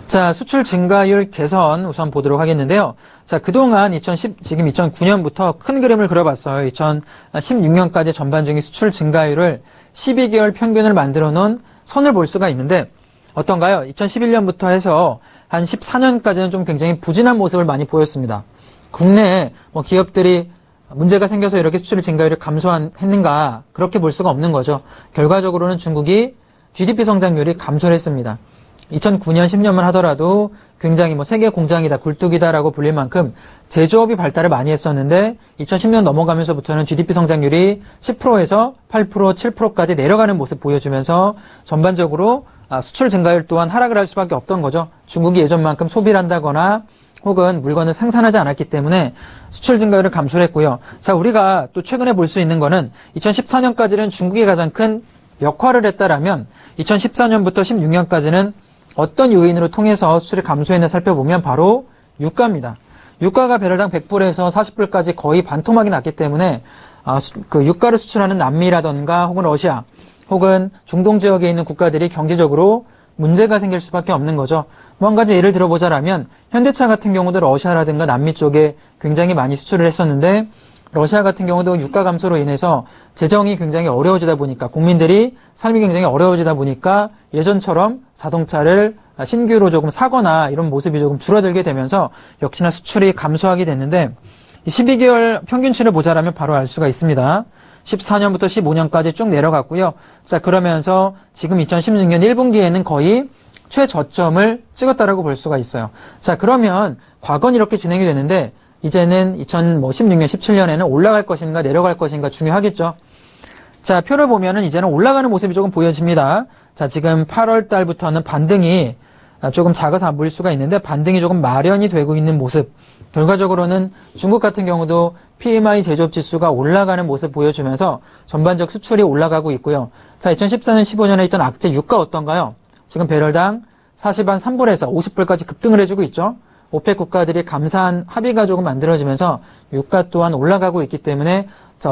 자, 수출 증가율 개선 우선 보도록 하겠는데요. 자, 그동안 지금 2009년부터 큰 그림을 그려봤어요. 2016년까지 전반적인 수출 증가율을 12개월 평균을 만들어 놓은 선을 볼 수가 있는데 어떤가요? 2011년부터 해서 한 14년까지는 좀 굉장히 부진한 모습을 많이 보였습니다. 국내에 기업들이 문제가 생겨서 이렇게 수출 증가율이 감소했는가 그렇게 볼 수가 없는 거죠. 결과적으로는 중국이 GDP 성장률이 감소를 했습니다. 2009년, 10년만 하더라도 굉장히 세계 공장이다, 굴뚝이다라고 불릴 만큼 제조업이 발달을 많이 했었는데 2010년 넘어가면서부터는 GDP 성장률이 10%에서 8%, 7%까지 내려가는 모습 보여주면서 전반적으로 수출 증가율 또한 하락을 할 수밖에 없던 거죠. 중국이 예전만큼 소비를 한다거나 혹은 물건을 생산하지 않았기 때문에 수출 증가율을 감소를 했고요. 자, 우리가 또 최근에 볼 수 있는 거는 2014년까지는 중국이 가장 큰 역할을 했다라면 2014년부터 16년까지는 어떤 요인으로 통해서 수출이 감소했나 살펴보면 바로 유가입니다. 유가가 배럴당 100불에서 40불까지 거의 반토막이 났기 때문에 그 유가를 수출하는 남미라던가 혹은 러시아 혹은 중동 지역에 있는 국가들이 경제적으로 문제가 생길 수밖에 없는 거죠. 한 가지 예를 들어보자라면 현대차 같은 경우도 러시아라든가 남미 쪽에 굉장히 많이 수출을 했었는데 러시아 같은 경우도 유가 감소로 인해서 재정이 굉장히 어려워지다 보니까 국민들이 삶이 굉장히 어려워지다 보니까 예전처럼 자동차를 신규로 조금 사거나 이런 모습이 조금 줄어들게 되면서 역시나 수출이 감소하게 됐는데 12개월 평균치를 보자라면 바로 알 수가 있습니다. 14년부터 15년까지 쭉 내려갔고요. 자, 그러면서 지금 2016년 1분기에는 거의 최저점을 찍었다라고 볼 수가 있어요. 자, 그러면 과거는 이렇게 진행이 되는데 이제는 2016년, 17년에는 올라갈 것인가 내려갈 것인가 중요하겠죠. 자, 표를 보면은 이제는 올라가는 모습이 조금 보여집니다. 자, 지금 8월 달부터는 반등이 조금 작아서 안 보일 수가 있는데 반등이 조금 마련이 되고 있는 모습. 결과적으로는 중국 같은 경우도 PMI 제조업 지수가 올라가는 모습 보여주면서 전반적 수출이 올라가고 있고요. 자, 2014년, 15년에 있던 악재 유가 어떤가요? 지금 배럴당 40한 3불에서 50불까지 급등을 해주고 있죠. 오펙 국가들이 감사한 합의가 조금 만들어지면서 유가 또한 올라가고 있기 때문에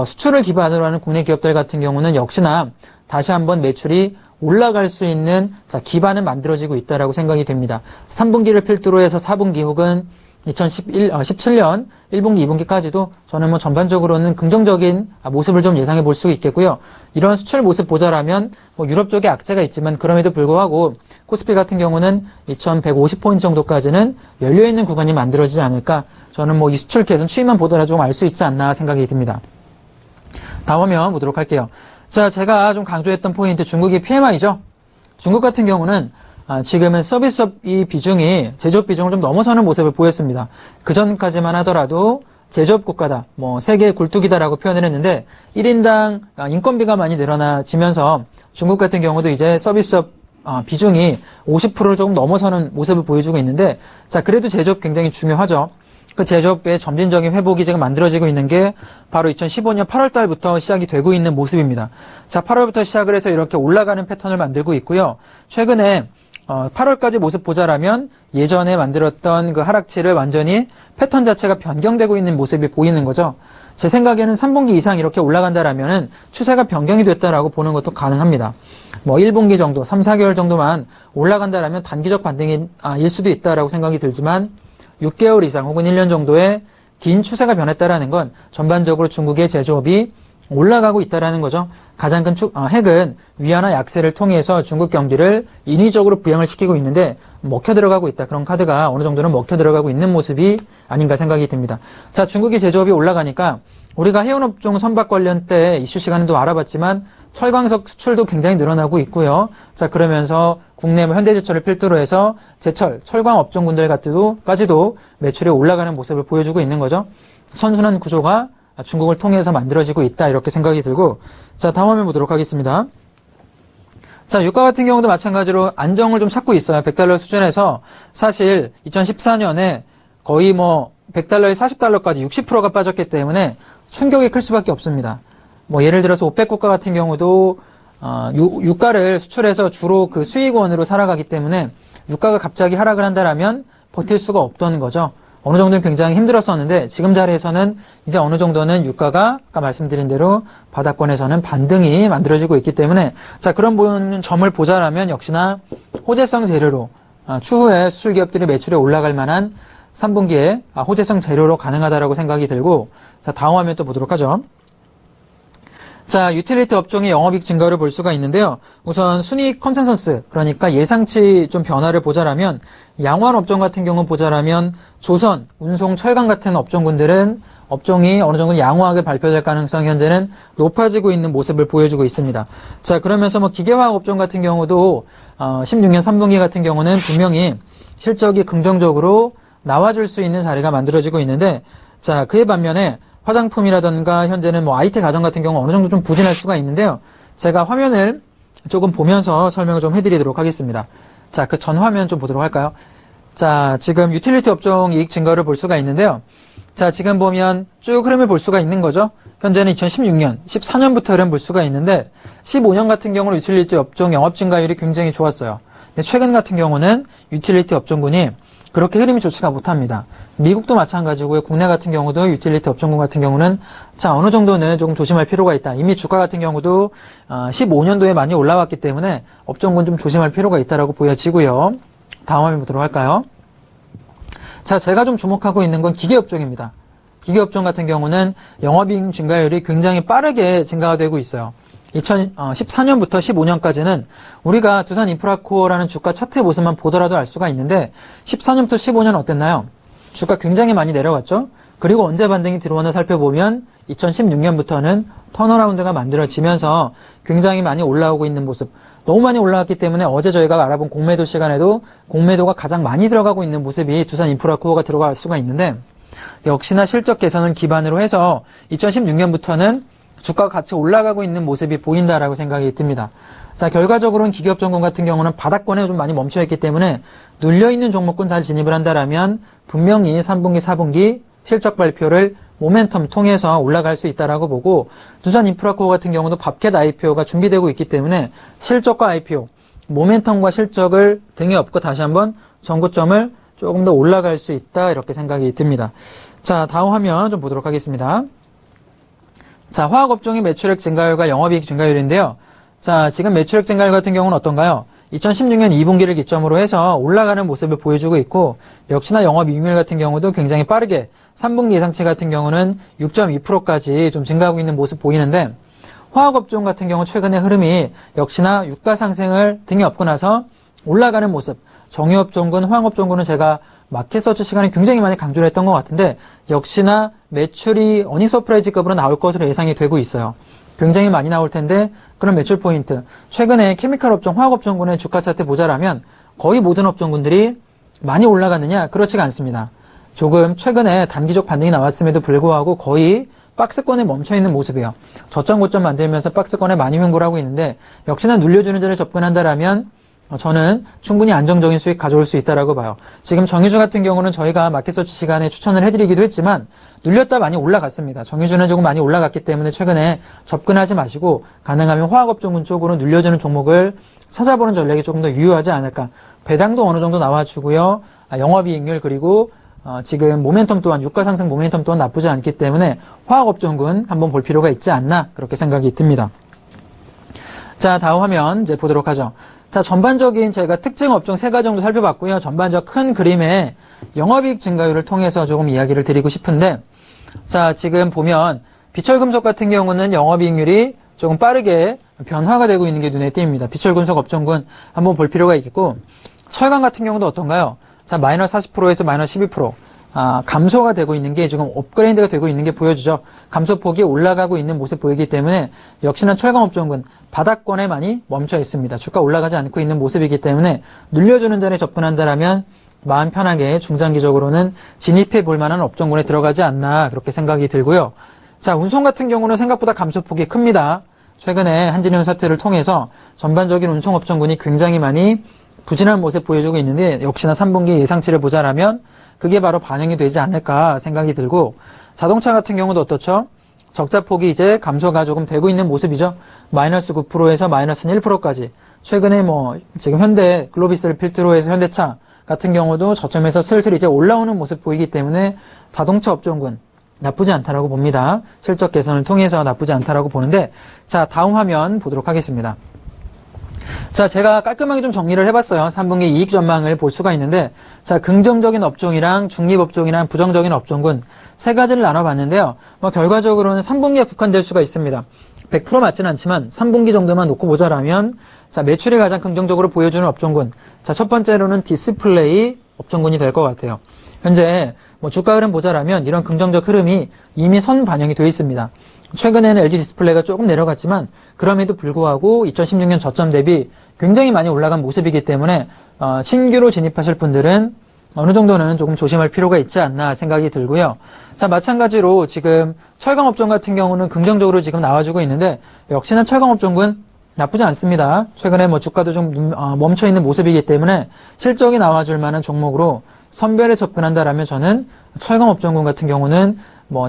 수출을 기반으로 하는 국내 기업들 같은 경우는 역시나 다시 한번 매출이 올라갈 수 있는 기반은 만들어지고 있다라고 생각이 됩니다. 3분기를 필두로 해서 4분기 혹은 17년 1분기, 2분기까지도 저는 뭐 전반적으로는 긍정적인 모습을 좀 예상해 볼 수 있겠고요. 이런 수출 모습 보자라면 뭐 유럽 쪽에 악재가 있지만 그럼에도 불구하고 코스피 같은 경우는 2150포인트 정도까지는 열려있는 구간이 만들어지지 않을까. 저는 뭐 이 수출 개선 추이만 보더라도 좀 알 수 있지 않나 생각이 듭니다. 다음 화면 보도록 할게요. 자, 제가 좀 강조했던 포인트 중국의 PMI죠. 중국 같은 경우는 지금은 서비스업이 비중이 제조업 비중을 좀 넘어서는 모습을 보였습니다. 그전까지만 하더라도 제조업 국가다, 뭐 세계 굴뚝이다라고 표현을 했는데 1인당 인건비가 많이 늘어나지면서 중국 같은 경우도 이제 서비스업 비중이 50%를 조금 넘어서는 모습을 보여주고 있는데, 자, 그래도 제조업 굉장히 중요하죠. 그 제조업의 점진적인 회복이 지금 만들어지고 있는 게 바로 2015년 8월 달부터 시작이 되고 있는 모습입니다. 자, 8월부터 시작을 해서 이렇게 올라가는 패턴을 만들고 있고요. 최근에 8월까지 모습 보자라면 예전에 만들었던 그 하락치를 완전히 패턴 자체가 변경되고 있는 모습이 보이는 거죠. 제 생각에는 3분기 이상 이렇게 올라간다라면은 추세가 변경이 됐다라고 보는 것도 가능합니다. 뭐 1분기 정도, 3, 4개월 정도만 올라간다라면 단기적 반등일 수도 있다라고 생각이 들지만 6개월 이상 혹은 1년 정도의 긴 추세가 변했다라는 건 전반적으로 중국의 제조업이 올라가고 있다라는 거죠. 가장 큰 핵은 위안화 약세를 통해서 중국 경기를 인위적으로 부양을 시키고 있는데 먹혀 들어가고 있다. 그런 카드가 어느 정도는 먹혀 들어가고 있는 모습이 아닌가 생각이 듭니다. 자, 중국의 제조업이 올라가니까 우리가 해운업종 선박 관련 때 이슈 시간에도 알아봤지만 철광석 수출도 굉장히 늘어나고 있고요. 자, 그러면서 국내 현대제철을 필두로 해서 제철, 철광 업종군들까지도 매출이 올라가는 모습을 보여주고 있는 거죠. 선순환 구조가 중국을 통해서 만들어지고 있다, 이렇게 생각이 들고, 자, 다음 화면 보도록 하겠습니다. 자, 유가 같은 경우도 마찬가지로 안정을 좀 찾고 있어요. 100달러 수준에서 사실 2014년에 거의 뭐 100달러에 40달러까지 60%가 빠졌기 때문에 충격이 클 수밖에 없습니다. 뭐 예를 들어서 오펙 국가 같은 경우도 유가를 수출해서 주로 그 수익원으로 살아가기 때문에 유가가 갑자기 하락을 한다라면 버틸 수가 없던 거죠. 어느 정도는 굉장히 힘들었었는데 지금 자리에서는 이제 어느 정도는 유가가 아까 말씀드린 대로 바닥권에서는 반등이 만들어지고 있기 때문에, 자, 그런 점을 보자라면 역시나 호재성 재료로 추후에 수출 기업들이 매출에 올라갈 만한 3분기에 호재성 재료로 가능하다라고 생각이 들고, 자, 다음 화면 또 보도록 하죠. 자, 유틸리티 업종의 영업이익 증가를 볼 수가 있는데요. 우선 순이익 컨센서스, 그러니까 예상치 좀 변화를 보자라면 양호한 업종 같은 경우 보자라면 조선, 운송, 철강 같은 업종군들은 업종이 어느 정도 양호하게 발표될 가능성이 현재는 높아지고 있는 모습을 보여주고 있습니다. 자, 그러면서 뭐 기계화학 업종 같은 경우도 16년 3분기 같은 경우는 분명히 실적이 긍정적으로 나와줄 수 있는 자리가 만들어지고 있는데, 자, 그에 반면에 화장품이라든가 현재는 뭐 IT 가전 같은 경우 어느 정도 좀 부진할 수가 있는데요. 제가 화면을 조금 보면서 설명을 좀 해드리도록 하겠습니다. 자, 그 전 화면 좀 보도록 할까요? 자, 지금 유틸리티 업종 이익 증가를 볼 수가 있는데요. 자, 지금 보면 쭉 흐름을 볼 수가 있는 거죠. 현재는 2016년, 14년부터 흐름 볼 수가 있는데 15년 같은 경우는 유틸리티 업종 영업 증가율이 굉장히 좋았어요. 근데 최근 같은 경우는 유틸리티 업종군이 그렇게 흐름이 좋지가 못합니다. 미국도 마찬가지고요. 국내 같은 경우도 유틸리티 업종군 같은 경우는 자, 어느 정도는 조금 조심할 필요가 있다. 이미 주가 같은 경우도 15년도에 많이 올라왔기 때문에 업종군 좀 조심할 필요가 있다라고 보여지고요. 다음 화면 보도록 할까요? 자, 제가 좀 주목하고 있는 건 기계업종입니다. 기계업종 같은 경우는 영업이익 증가율이 굉장히 빠르게 증가가 되고 있어요. 2014년부터 15년까지는 우리가 두산인프라코어라는 주가 차트 모습만 보더라도 알 수가 있는데 14년부터 15년 어땠나요? 주가 굉장히 많이 내려갔죠? 그리고 언제 반등이 들어오나 살펴보면 2016년부터는 턴어라운드가 만들어지면서 굉장히 많이 올라오고 있는 모습. 너무 많이 올라왔기 때문에 어제 저희가 알아본 공매도 시간에도 공매도가 가장 많이 들어가고 있는 모습이 두산인프라코어가 들어갈 수가 있는데, 역시나 실적 개선을 기반으로 해서 2016년부터는 주가가 같이 올라가고 있는 모습이 보인다라고 생각이 듭니다. 자, 결과적으로는 기계업종군 같은 경우는 바닥권에 좀 많이 멈춰있기 때문에 눌려있는 종목군 잘 진입을 한다라면 분명히 3분기, 4분기 실적 발표를 모멘텀 통해서 올라갈 수 있다라고 보고, 두산인프라코어 같은 경우도 밥캣 IPO가 준비되고 있기 때문에 실적과 IPO, 모멘텀과 실적을 등에 업고 다시 한번 전고점을 조금 더 올라갈 수 있다, 이렇게 생각이 듭니다. 자, 다음 화면 좀 보도록 하겠습니다. 자, 화학업종의 매출액 증가율과 영업이익 증가율인데요. 자, 지금 매출액 증가율 같은 경우는 어떤가요? 2016년 2분기를 기점으로 해서 올라가는 모습을 보여주고 있고 역시나 영업이익률 같은 경우도 굉장히 빠르게 3분기 예상치 같은 경우는 6.2%까지 좀 증가하고 있는 모습 보이는데 화학업종 같은 경우 최근의 흐름이 역시나 유가 상승을 등에 업고 나서 올라가는 모습. 정유업종군, 화학업종군은 제가 마켓서치 시간에 굉장히 많이 강조를 했던 것 같은데 역시나 매출이 어닝 서프라이즈급으로 나올 것으로 예상이 되고 있어요. 굉장히 많이 나올 텐데 그런 매출 포인트. 최근에 케미칼 업종, 화학업종군의 주가 차트 보자라면 거의 모든 업종군들이 많이 올라갔느냐? 그렇지가 않습니다. 조금 최근에 단기적 반등이 나왔음에도 불구하고 거의 박스권에 멈춰있는 모습이에요. 저점 고점 만들면서 박스권에 많이 횡보를 하고 있는데 역시나 눌려주는 자리에 접근한다라면 저는 충분히 안정적인 수익 가져올 수 있다라고 봐요. 지금 정유주 같은 경우는 저희가 마켓서치 시간에 추천을 해드리기도 했지만 눌렸다 많이 올라갔습니다. 정유주는 조금 많이 올라갔기 때문에 최근에 접근하지 마시고 가능하면 화학업종군 쪽으로 눌려주는 종목을 찾아보는 전략이 조금 더 유효하지 않을까. 배당도 어느 정도 나와주고요. 영업이익률 그리고 지금 모멘텀 또한 유가 상승 모멘텀 또한 나쁘지 않기 때문에 화학업종군 한번 볼 필요가 있지 않나 그렇게 생각이 듭니다. 자, 다음 화면 이제 보도록 하죠. 자, 전반적인 제가 특징 업종 3가지 정도 살펴봤고요. 전반적 큰 그림의 영업이익 증가율을 통해서 조금 이야기를 드리고 싶은데 자, 지금 보면 비철금속 같은 경우는 영업이익률이 조금 빠르게 변화가 되고 있는 게 눈에 띕니다. 비철금속 업종군 한번 볼 필요가 있겠고 철강 같은 경우도 어떤가요? 자, 마이너스 40%에서 마이너스 12%. 감소가 되고 있는 게 지금 업그레이드가 되고 있는 게 보여주죠. 감소폭이 올라가고 있는 모습 보이기 때문에 역시나 철강업종군 바닥권에 많이 멈춰 있습니다. 주가 올라가지 않고 있는 모습이기 때문에 눌려주는 자리에 접근한다라면 마음 편하게 중장기적으로는 진입해 볼 만한 업종군에 들어가지 않나 그렇게 생각이 들고요. 자, 운송 같은 경우는 생각보다 감소폭이 큽니다. 최근에 한진해운 사태를 통해서 전반적인 운송업종군이 굉장히 많이 부진한 모습 보여주고 있는데 역시나 3분기 예상치를 보자라면 그게 바로 반영이 되지 않을까 생각이 들고 자동차 같은 경우도 어떻죠? 적자폭이 이제 감소가 조금 되고 있는 모습이죠. 마이너스 9%에서 마이너스 1%까지. 최근에 지금 현대 글로비스를 필두로 해서 현대차 같은 경우도 저점에서 슬슬 이제 올라오는 모습 보이기 때문에 자동차 업종군 나쁘지 않다라고 봅니다. 실적 개선을 통해서 나쁘지 않다라고 보는데 자, 다음 화면 보도록 하겠습니다. 자, 제가 깔끔하게 좀 정리를 해봤어요. 3분기 이익 전망을 볼 수가 있는데 자, 긍정적인 업종이랑 중립업종이랑 부정적인 업종군 3가지를 나눠봤는데요. 결과적으로는 3분기에 국한될 수가 있습니다. 100% 맞지는 않지만 3분기 정도만 놓고 보자라면 자, 매출이 가장 긍정적으로 보여주는 업종군. 자, 첫 번째로는 디스플레이 업종군이 될 것 같아요. 현재 주가 흐름 보자라면 이런 긍정적 흐름이 이미 선 반영이 되어 있습니다. 최근에는 LG 디스플레이가 조금 내려갔지만 그럼에도 불구하고 2016년 저점 대비 굉장히 많이 올라간 모습이기 때문에 신규로 진입하실 분들은 어느 정도는 조금 조심할 필요가 있지 않나 생각이 들고요. 자, 마찬가지로 지금 철강업종 같은 경우는 긍정적으로 지금 나와주고 있는데 역시나 철강업종군 나쁘지 않습니다. 최근에 주가도 좀 멈춰있는 모습이기 때문에 실적이 나와줄 만한 종목으로 선별에 접근한다라면 저는 철강업종군 같은 경우는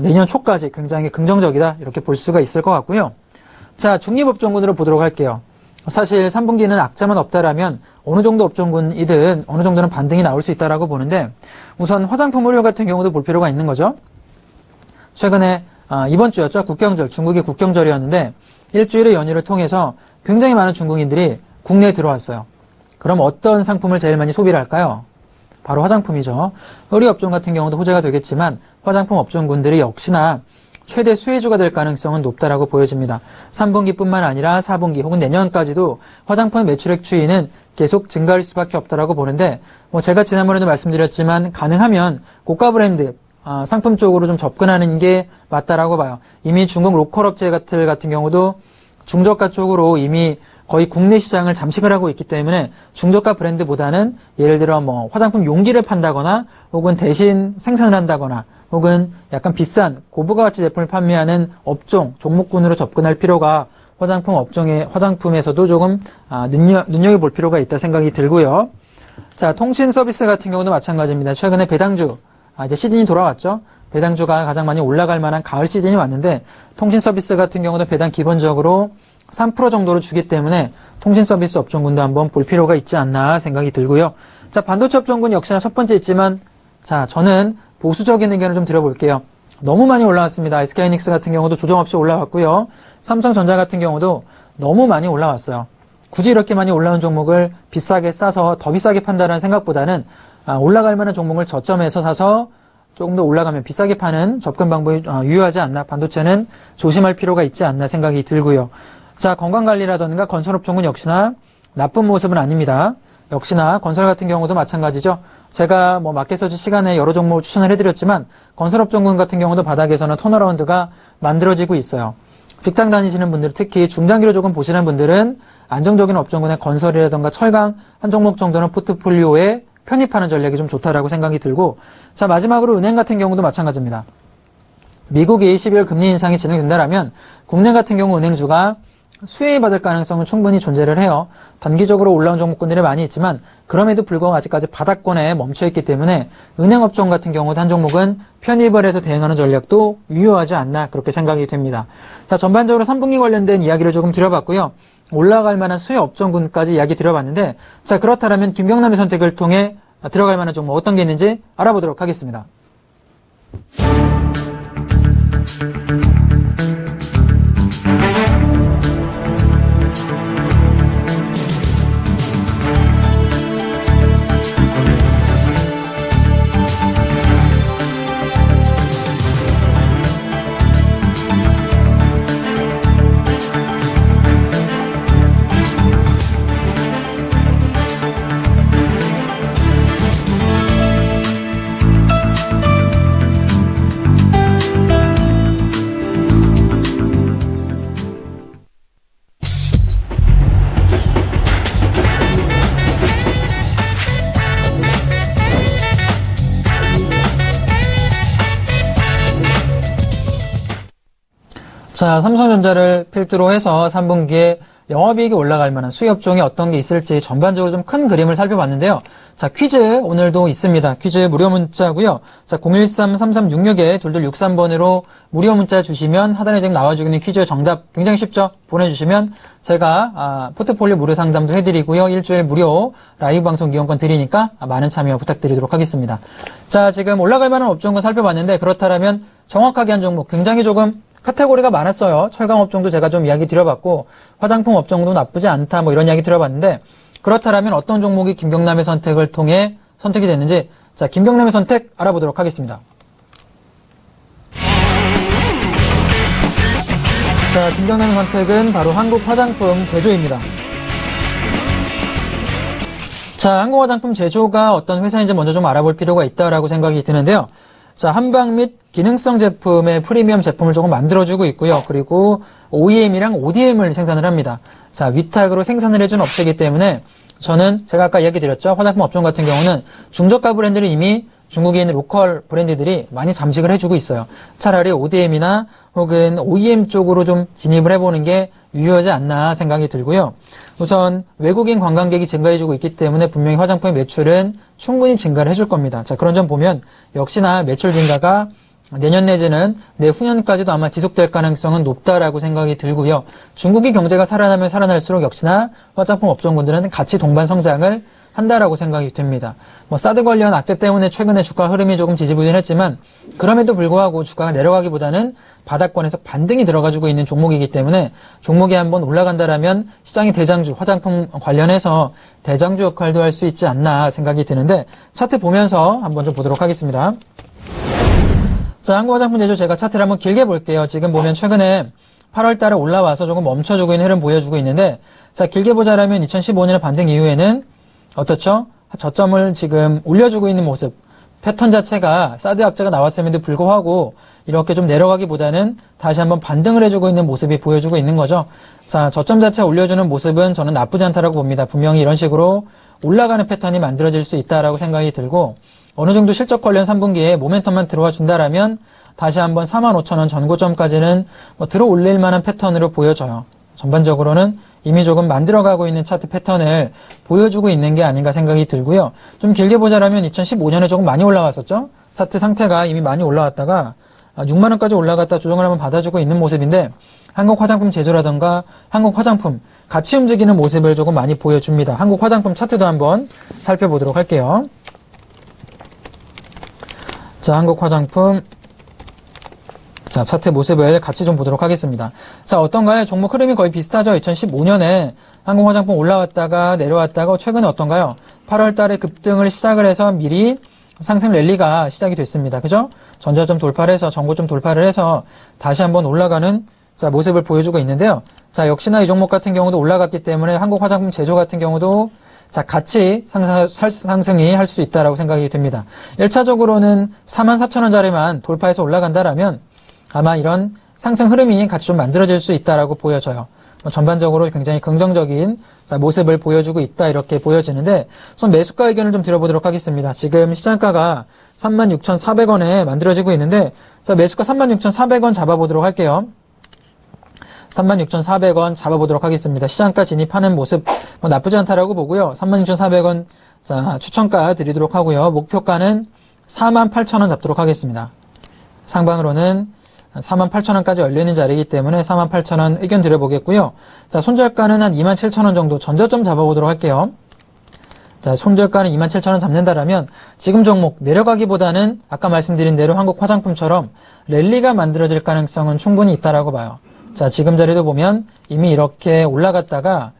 내년 초까지 굉장히 긍정적이다 이렇게 볼 수가 있을 것 같고요. 자, 중립업종군으로 보도록 할게요. 사실 3분기는 악재만 없다라면 어느 정도 업종군이든 어느 정도는 반등이 나올 수 있다라고 보는데 우선 화장품 의류 같은 경우도 볼 필요가 있는 거죠. 최근에 이번 주였죠. 국경절, 중국의 국경절이었는데 일주일의 연휴를 통해서 굉장히 많은 중국인들이 국내에 들어왔어요. 그럼 어떤 상품을 제일 많이 소비를 할까요? 바로 화장품이죠. 의류업종 같은 경우도 호재가 되겠지만 화장품 업종군들이 역시나 최대 수혜주가 될 가능성은 높다라고 보여집니다. 3분기뿐만 아니라 4분기 혹은 내년까지도 화장품 매출액 추이는 계속 증가할 수밖에 없다라고 보는데 제가 지난번에도 말씀드렸지만 가능하면 고가 브랜드 상품 쪽으로 좀 접근하는 게 맞다라고 봐요. 이미 중국 로컬 업체 같은 경우도 중저가 쪽으로 이미 거의 국내 시장을 잠식을 하고 있기 때문에 중저가 브랜드보다는 예를 들어 화장품 용기를 판다거나 혹은 대신 생산을 한다거나 혹은 약간 비싼 고부가 가치 제품을 판매하는 업종, 종목군으로 접근할 필요가 화장품에서도 조금 눈여겨볼 필요가 있다 생각이 들고요. 자, 통신 서비스 같은 경우도 마찬가지입니다. 최근에 배당주, 이제 시즌이 돌아왔죠. 배당주가 가장 많이 올라갈 만한 가을 시즌이 왔는데 통신 서비스 같은 경우도 배당 기본적으로 3% 정도로 주기 때문에 통신 서비스 업종군도 한번 볼 필요가 있지 않나 생각이 들고요. 자, 반도체 업종군 역시나 첫 번째 있지만 자, 저는 보수적인 의견을 좀 드려볼게요. 너무 많이 올라왔습니다. SK하이닉스 같은 경우도 조정 없이 올라왔고요. 삼성전자 같은 경우도 너무 많이 올라왔어요. 굳이 이렇게 많이 올라온 종목을 비싸게 싸서 더 비싸게 판다는 생각보다는 올라갈 만한 종목을 저점에서 사서 조금 더 올라가면 비싸게 파는 접근 방법이 유효하지 않나, 반도체는 조심할 필요가 있지 않나 생각이 들고요. 자, 건강관리라든가 건설업종은 역시나 나쁜 모습은 아닙니다. 역시나 건설 같은 경우도 마찬가지죠. 제가 마켓서치 시간에 여러 종목을 추천을 해드렸지만 건설업종군 같은 경우도 바닥에서는 턴어라운드가 만들어지고 있어요. 직장 다니시는 분들, 특히 중장기로 조금 보시는 분들은 안정적인 업종군의 건설이라든가 철강 한 종목 정도는 포트폴리오에 편입하는 전략이 좀 좋다라고 생각이 들고, 자, 마지막으로 은행 같은 경우도 마찬가지입니다. 미국이 12월 금리 인상이 진행된다라면 국내 같은 경우 은행주가 수혜받을 가능성은 충분히 존재를 해요. 단기적으로 올라온 종목군들이 많이 있지만 그럼에도 불구하고 아직까지 바닥권에 멈춰있기 때문에 은행업종 같은 경우도 한 종목은 편입을 해서 대응하는 전략도 유효하지 않나, 그렇게 생각이 됩니다. 자, 전반적으로 3분기 관련된 이야기를 조금 드려봤고요. 올라갈 만한 수혜 업종군까지 이야기 드려봤는데, 자, 그렇다면 김경남의 선택을 통해 들어갈 만한 종목 어떤 게 있는지 알아보도록 하겠습니다. 자, 삼성전자를 필두로 해서 3분기에 영업이익이 올라갈 만한 수혜업종이 어떤 게 있을지 전반적으로 좀 큰 그림을 살펴봤는데요. 자, 퀴즈 오늘도 있습니다. 퀴즈 무료 문자고요. 자, 013-3366-2263번으로 무료 문자 주시면 하단에 지금 나와주고 있는 퀴즈 정답 굉장히 쉽죠? 보내주시면 제가 포트폴리오 무료 상담도 해드리고요. 일주일 무료 라이브 방송 이용권 드리니까 많은 참여 부탁드리도록 하겠습니다. 자, 지금 올라갈 만한 업종군 살펴봤는데, 그렇다면 정확하게 한 종목 굉장히 조금 카테고리가 많았어요. 철강업종도 제가 좀 이야기 드려봤고, 화장품 업종도 나쁘지 않다, 이런 이야기 드려봤는데, 그렇다면 어떤 종목이 김경남의 선택을 통해 선택이 됐는지, 자, 김경남의 선택 알아보도록 하겠습니다. 자, 김경남의 선택은 바로 한국화장품 제조입니다. 자, 한국화장품 제조가 어떤 회사인지 먼저 좀 알아볼 필요가 있다라고 생각이 드는데요. 자, 한방 및 기능성 제품의 프리미엄 제품을 조금 만들어주고 있고요. 그리고 OEM이랑 ODM을 생산을 합니다. 자, 위탁으로 생산을 해준 업체이기 때문에 저는 제가 아까 이야기 드렸죠. 화장품 업종 같은 경우는 중저가 브랜드를 이미 중국에 있는 로컬 브랜드들이 많이 잠식을 해주고 있어요. 차라리 ODM이나 혹은 OEM 쪽으로 좀 진입을 해보는 게 유효하지 않나 생각이 들고요. 우선 외국인 관광객이 증가해주고 있기 때문에 분명히 화장품의 매출은 충분히 증가를 해줄 겁니다. 자, 그런 점 보면 역시나 매출 증가가 내년 내지는 내후년까지도 아마 지속될 가능성은 높다라고 생각이 들고요. 중국의 경제가 살아나면 살아날수록 역시나 화장품 업종군들은 같이 동반 성장을 한다라고 생각이 됩니다. 사드 관련 악재 때문에 최근에 주가 흐름이 조금 지지부진했지만 그럼에도 불구하고 주가가 내려가기보다는 바닥권에서 반등이 들어가지고 있는 종목이기 때문에 종목이 한번 올라간다라면 시장의 대장주, 화장품 관련해서 대장주 역할도 할 수 있지 않나 생각이 드는데, 차트 보면서 한번 좀 보도록 하겠습니다. 자, 한국화장품 제조 제가 차트를 한번 길게 볼게요. 지금 보면 최근에 8월 달에 올라와서 조금 멈춰주고 있는 흐름 보여주고 있는데, 자, 길게 보자라면 2015년의 반등 이후에는 어떻죠? 저점을 지금 올려주고 있는 모습. 패턴 자체가 사드 악재가 나왔음에도 불구하고 이렇게 좀 내려가기보다는 다시 한번 반등을 해주고 있는 모습이 보여주고 있는 거죠. 자, 저점 자체 올려주는 모습은 저는 나쁘지 않다라고 봅니다. 분명히 이런 식으로 올라가는 패턴이 만들어질 수 있다라고 생각이 들고, 어느 정도 실적 관련 3분기에 모멘텀만 들어와 준다라면 다시 한번 45,000원 전고점까지는 들어 올릴 만한 패턴으로 보여져요. 전반적으로는 이미 조금 만들어가고 있는 차트 패턴을 보여주고 있는 게 아닌가 생각이 들고요. 좀 길게 보자라면 2015년에 조금 많이 올라왔었죠. 차트 상태가 이미 많이 올라왔다가 6만원까지 올라갔다 조정을 한번 받아주고 있는 모습인데, 한국화장품 제조라든가 한국화장품 같이 움직이는 모습을 조금 많이 보여줍니다. 한국화장품 차트도 한번 살펴보도록 할게요. 자, 한국화장품 자, 차트 모습을 같이 좀 보도록 하겠습니다. 자, 어떤가요? 종목 흐름이 거의 비슷하죠? 2015년에 항공화장품 올라왔다가 내려왔다가 최근에 어떤가요? 8월 달에 급등을 시작을 해서 미리 상승 랠리가 시작이 됐습니다. 그죠? 전저점 돌파를 해서 전고점 돌파를 해서 다시 한번 올라가는 자, 모습을 보여주고 있는데요. 자, 역시나 이 종목 같은 경우도 올라갔기 때문에 한국화장품 제조 같은 경우도 자, 같이 상승이 할 수 있다라고 생각이 됩니다. 1차적으로는 44,000원짜리만 돌파해서 올라간다라면 아마 이런 상승 흐름이 같이 좀 만들어질 수 있다라고 보여져요. 전반적으로 굉장히 긍정적인 자, 모습을 보여주고 있다 이렇게 보여지는데 우선 매수가 의견을 좀 드려보도록 하겠습니다. 지금 시장가가 36,400원에 만들어지고 있는데 자, 매수가 36,400원 잡아보도록 할게요. 36,400원 잡아보도록 하겠습니다. 시장가 진입하는 모습 나쁘지 않다라고 보고요. 36,400원 자, 추천가 드리도록 하고요. 목표가는 48,000원 잡도록 하겠습니다. 상방으로는 48,000원까지 열리는 자리이기 때문에 48,000원 의견 드려보겠고요. 자, 손절가는 한 27,000원 정도 전저점 잡아보도록 할게요. 자, 손절가는 27,000원 잡는다라면 지금 종목 내려가기보다는 아까 말씀드린 대로 한국화장품처럼 랠리가 만들어질 가능성은 충분히 있다라고 봐요. 자, 지금 자리도 보면 이미 이렇게 올라갔다가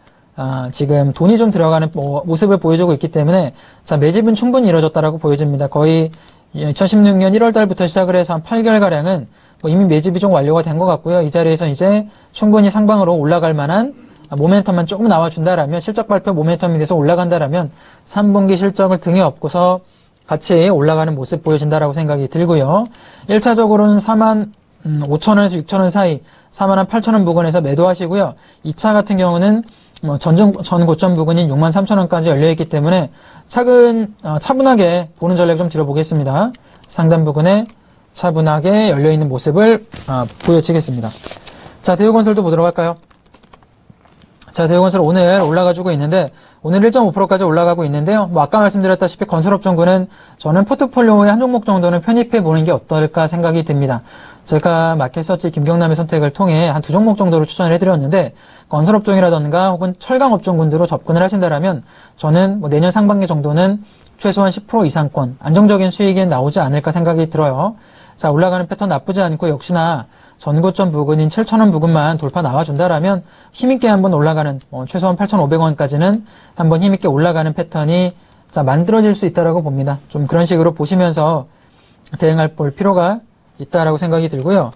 지금 돈이 좀 들어가는 모습을 보여주고 있기 때문에 자, 매집은 충분히 이루어졌다라고 보여집니다. 거의 2016년 1월 달부터 시작을 해서 한 8개월가량은 이미 매집이 좀 완료가 된 것 같고요. 이 자리에서 이제 충분히 상방으로 올라갈 만한 모멘텀만 조금 나와준다라면 실적 발표 모멘텀이 돼서 올라간다라면 3분기 실적을 등에 업고서 같이 올라가는 모습 보여진다라고 생각이 들고요. 1차적으로는 45,000원에서 6,000원 사이 48,000원 부근에서 매도하시고요. 2차 같은 경우는 전 고점 부근인 63,000원까지 열려있기 때문에 차분하게 보는 전략 좀 들어보겠습니다. 상단 부근에 차분하게 열려있는 모습을 보여지겠습니다. 자, 대우건설도 보도록 할까요? 자, 대우건설 오늘 올라가지고 있는데 오늘 1.5%까지 올라가고 있는데요. 아까 말씀드렸다시피 건설업종군은 저는 포트폴리오의 한 종목 정도는 편입해 보는 게 어떨까 생각이 듭니다. 제가 마켓서치 김경남의 선택을 통해 한 2종목 정도로 추천을 해드렸는데 건설업종이라던가 혹은 철강업종군으로 접근을 하신다라면 저는 내년 상반기 정도는 최소한 10% 이상권 안정적인 수익이 나오지 않을까 생각이 들어요. 자, 올라가는 패턴 나쁘지 않고 역시나 전고점 부근인 7,000원 부근만 돌파 나와준다라면 힘있게 한번 올라가는 최소한 8,500원까지는 한번 힘있게 올라가는 패턴이 자, 만들어질 수 있다라고 봅니다. 좀 그런 식으로 보시면서 대응할 볼 필요가 있다라고 생각이 들고요.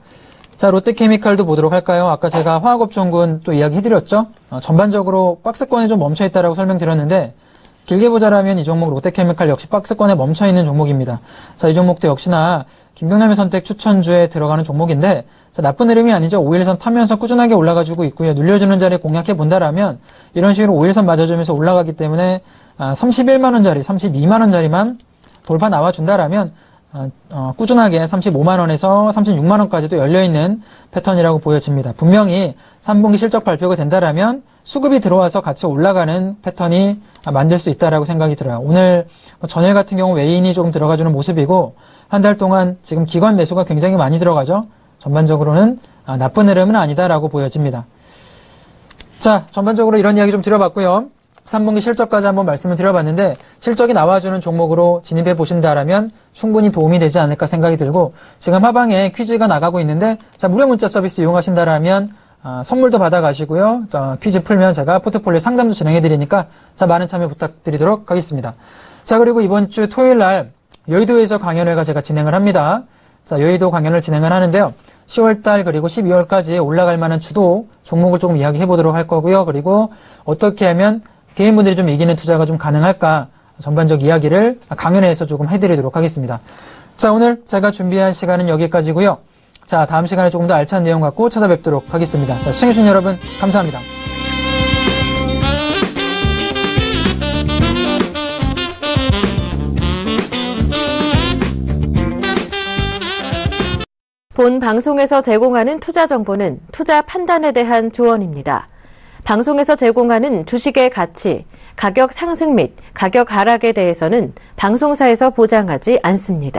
자, 롯데케미칼도 보도록 할까요? 아까 제가 화학업종군 또 이야기 해드렸죠? 전반적으로 박스권에 좀 멈춰있다라고 설명드렸는데 길게 보자라면 이 종목 롯데케미칼 역시 박스권에 멈춰있는 종목입니다. 자, 이 종목도 역시나 김경남의 선택 추천주에 들어가는 종목인데 자, 나쁜 흐름이 아니죠. 5일선 타면서 꾸준하게 올라가지고 있고요. 눌려주는 자리 공략해 본다라면 이런 식으로 5일선 맞아주면서 올라가기 때문에 31만원짜리, 32만원짜리만 돌파 나와준다라면 꾸준하게 35만원에서 36만원까지도 열려있는 패턴이라고 보여집니다. 분명히 3분기 실적 발표가 된다라면 수급이 들어와서 같이 올라가는 패턴이 만들 수 있다라고 생각이 들어요. 오늘 전일 같은 경우 외인이 조금 들어가주는 모습이고 한 달 동안 지금 기관 매수가 굉장히 많이 들어가죠. 전반적으로는 나쁜 흐름은 아니다라고 보여집니다. 자, 전반적으로 이런 이야기 좀 드려봤고요. 3분기 실적까지 한번 말씀을 드려봤는데 실적이 나와주는 종목으로 진입해 보신다라면 충분히 도움이 되지 않을까 생각이 들고 지금 하방에 퀴즈가 나가고 있는데 자, 무료 문자 서비스 이용하신다라면 선물도 받아가시고요. 퀴즈 풀면 제가 포트폴리오 상담도 진행해 드리니까 자, 많은 참여 부탁드리도록 하겠습니다. 자, 그리고 이번 주 토요일 날 여의도에서 강연회가 제가 진행을 합니다. 자, 여의도 강연을 진행을 하는데요. 10월달 그리고 12월까지 올라갈 만한 주도 종목을 조금 이야기해 보도록 할 거고요. 그리고 어떻게 하면 개인분들이 좀 이기는 투자가 좀 가능할까 전반적 이야기를 강연회에서 조금 해드리도록 하겠습니다. 자, 오늘 제가 준비한 시간은 여기까지고요. 자, 다음 시간에 조금 더 알찬 내용 갖고 찾아뵙도록 하겠습니다. 자, 시청해주신 여러분 감사합니다. 본 방송에서 제공하는 투자 정보는 투자 판단에 대한 조언입니다. 방송에서 제공하는 주식의 가치, 가격 상승 및 가격 하락에 대해서는 방송사에서 보장하지 않습니다.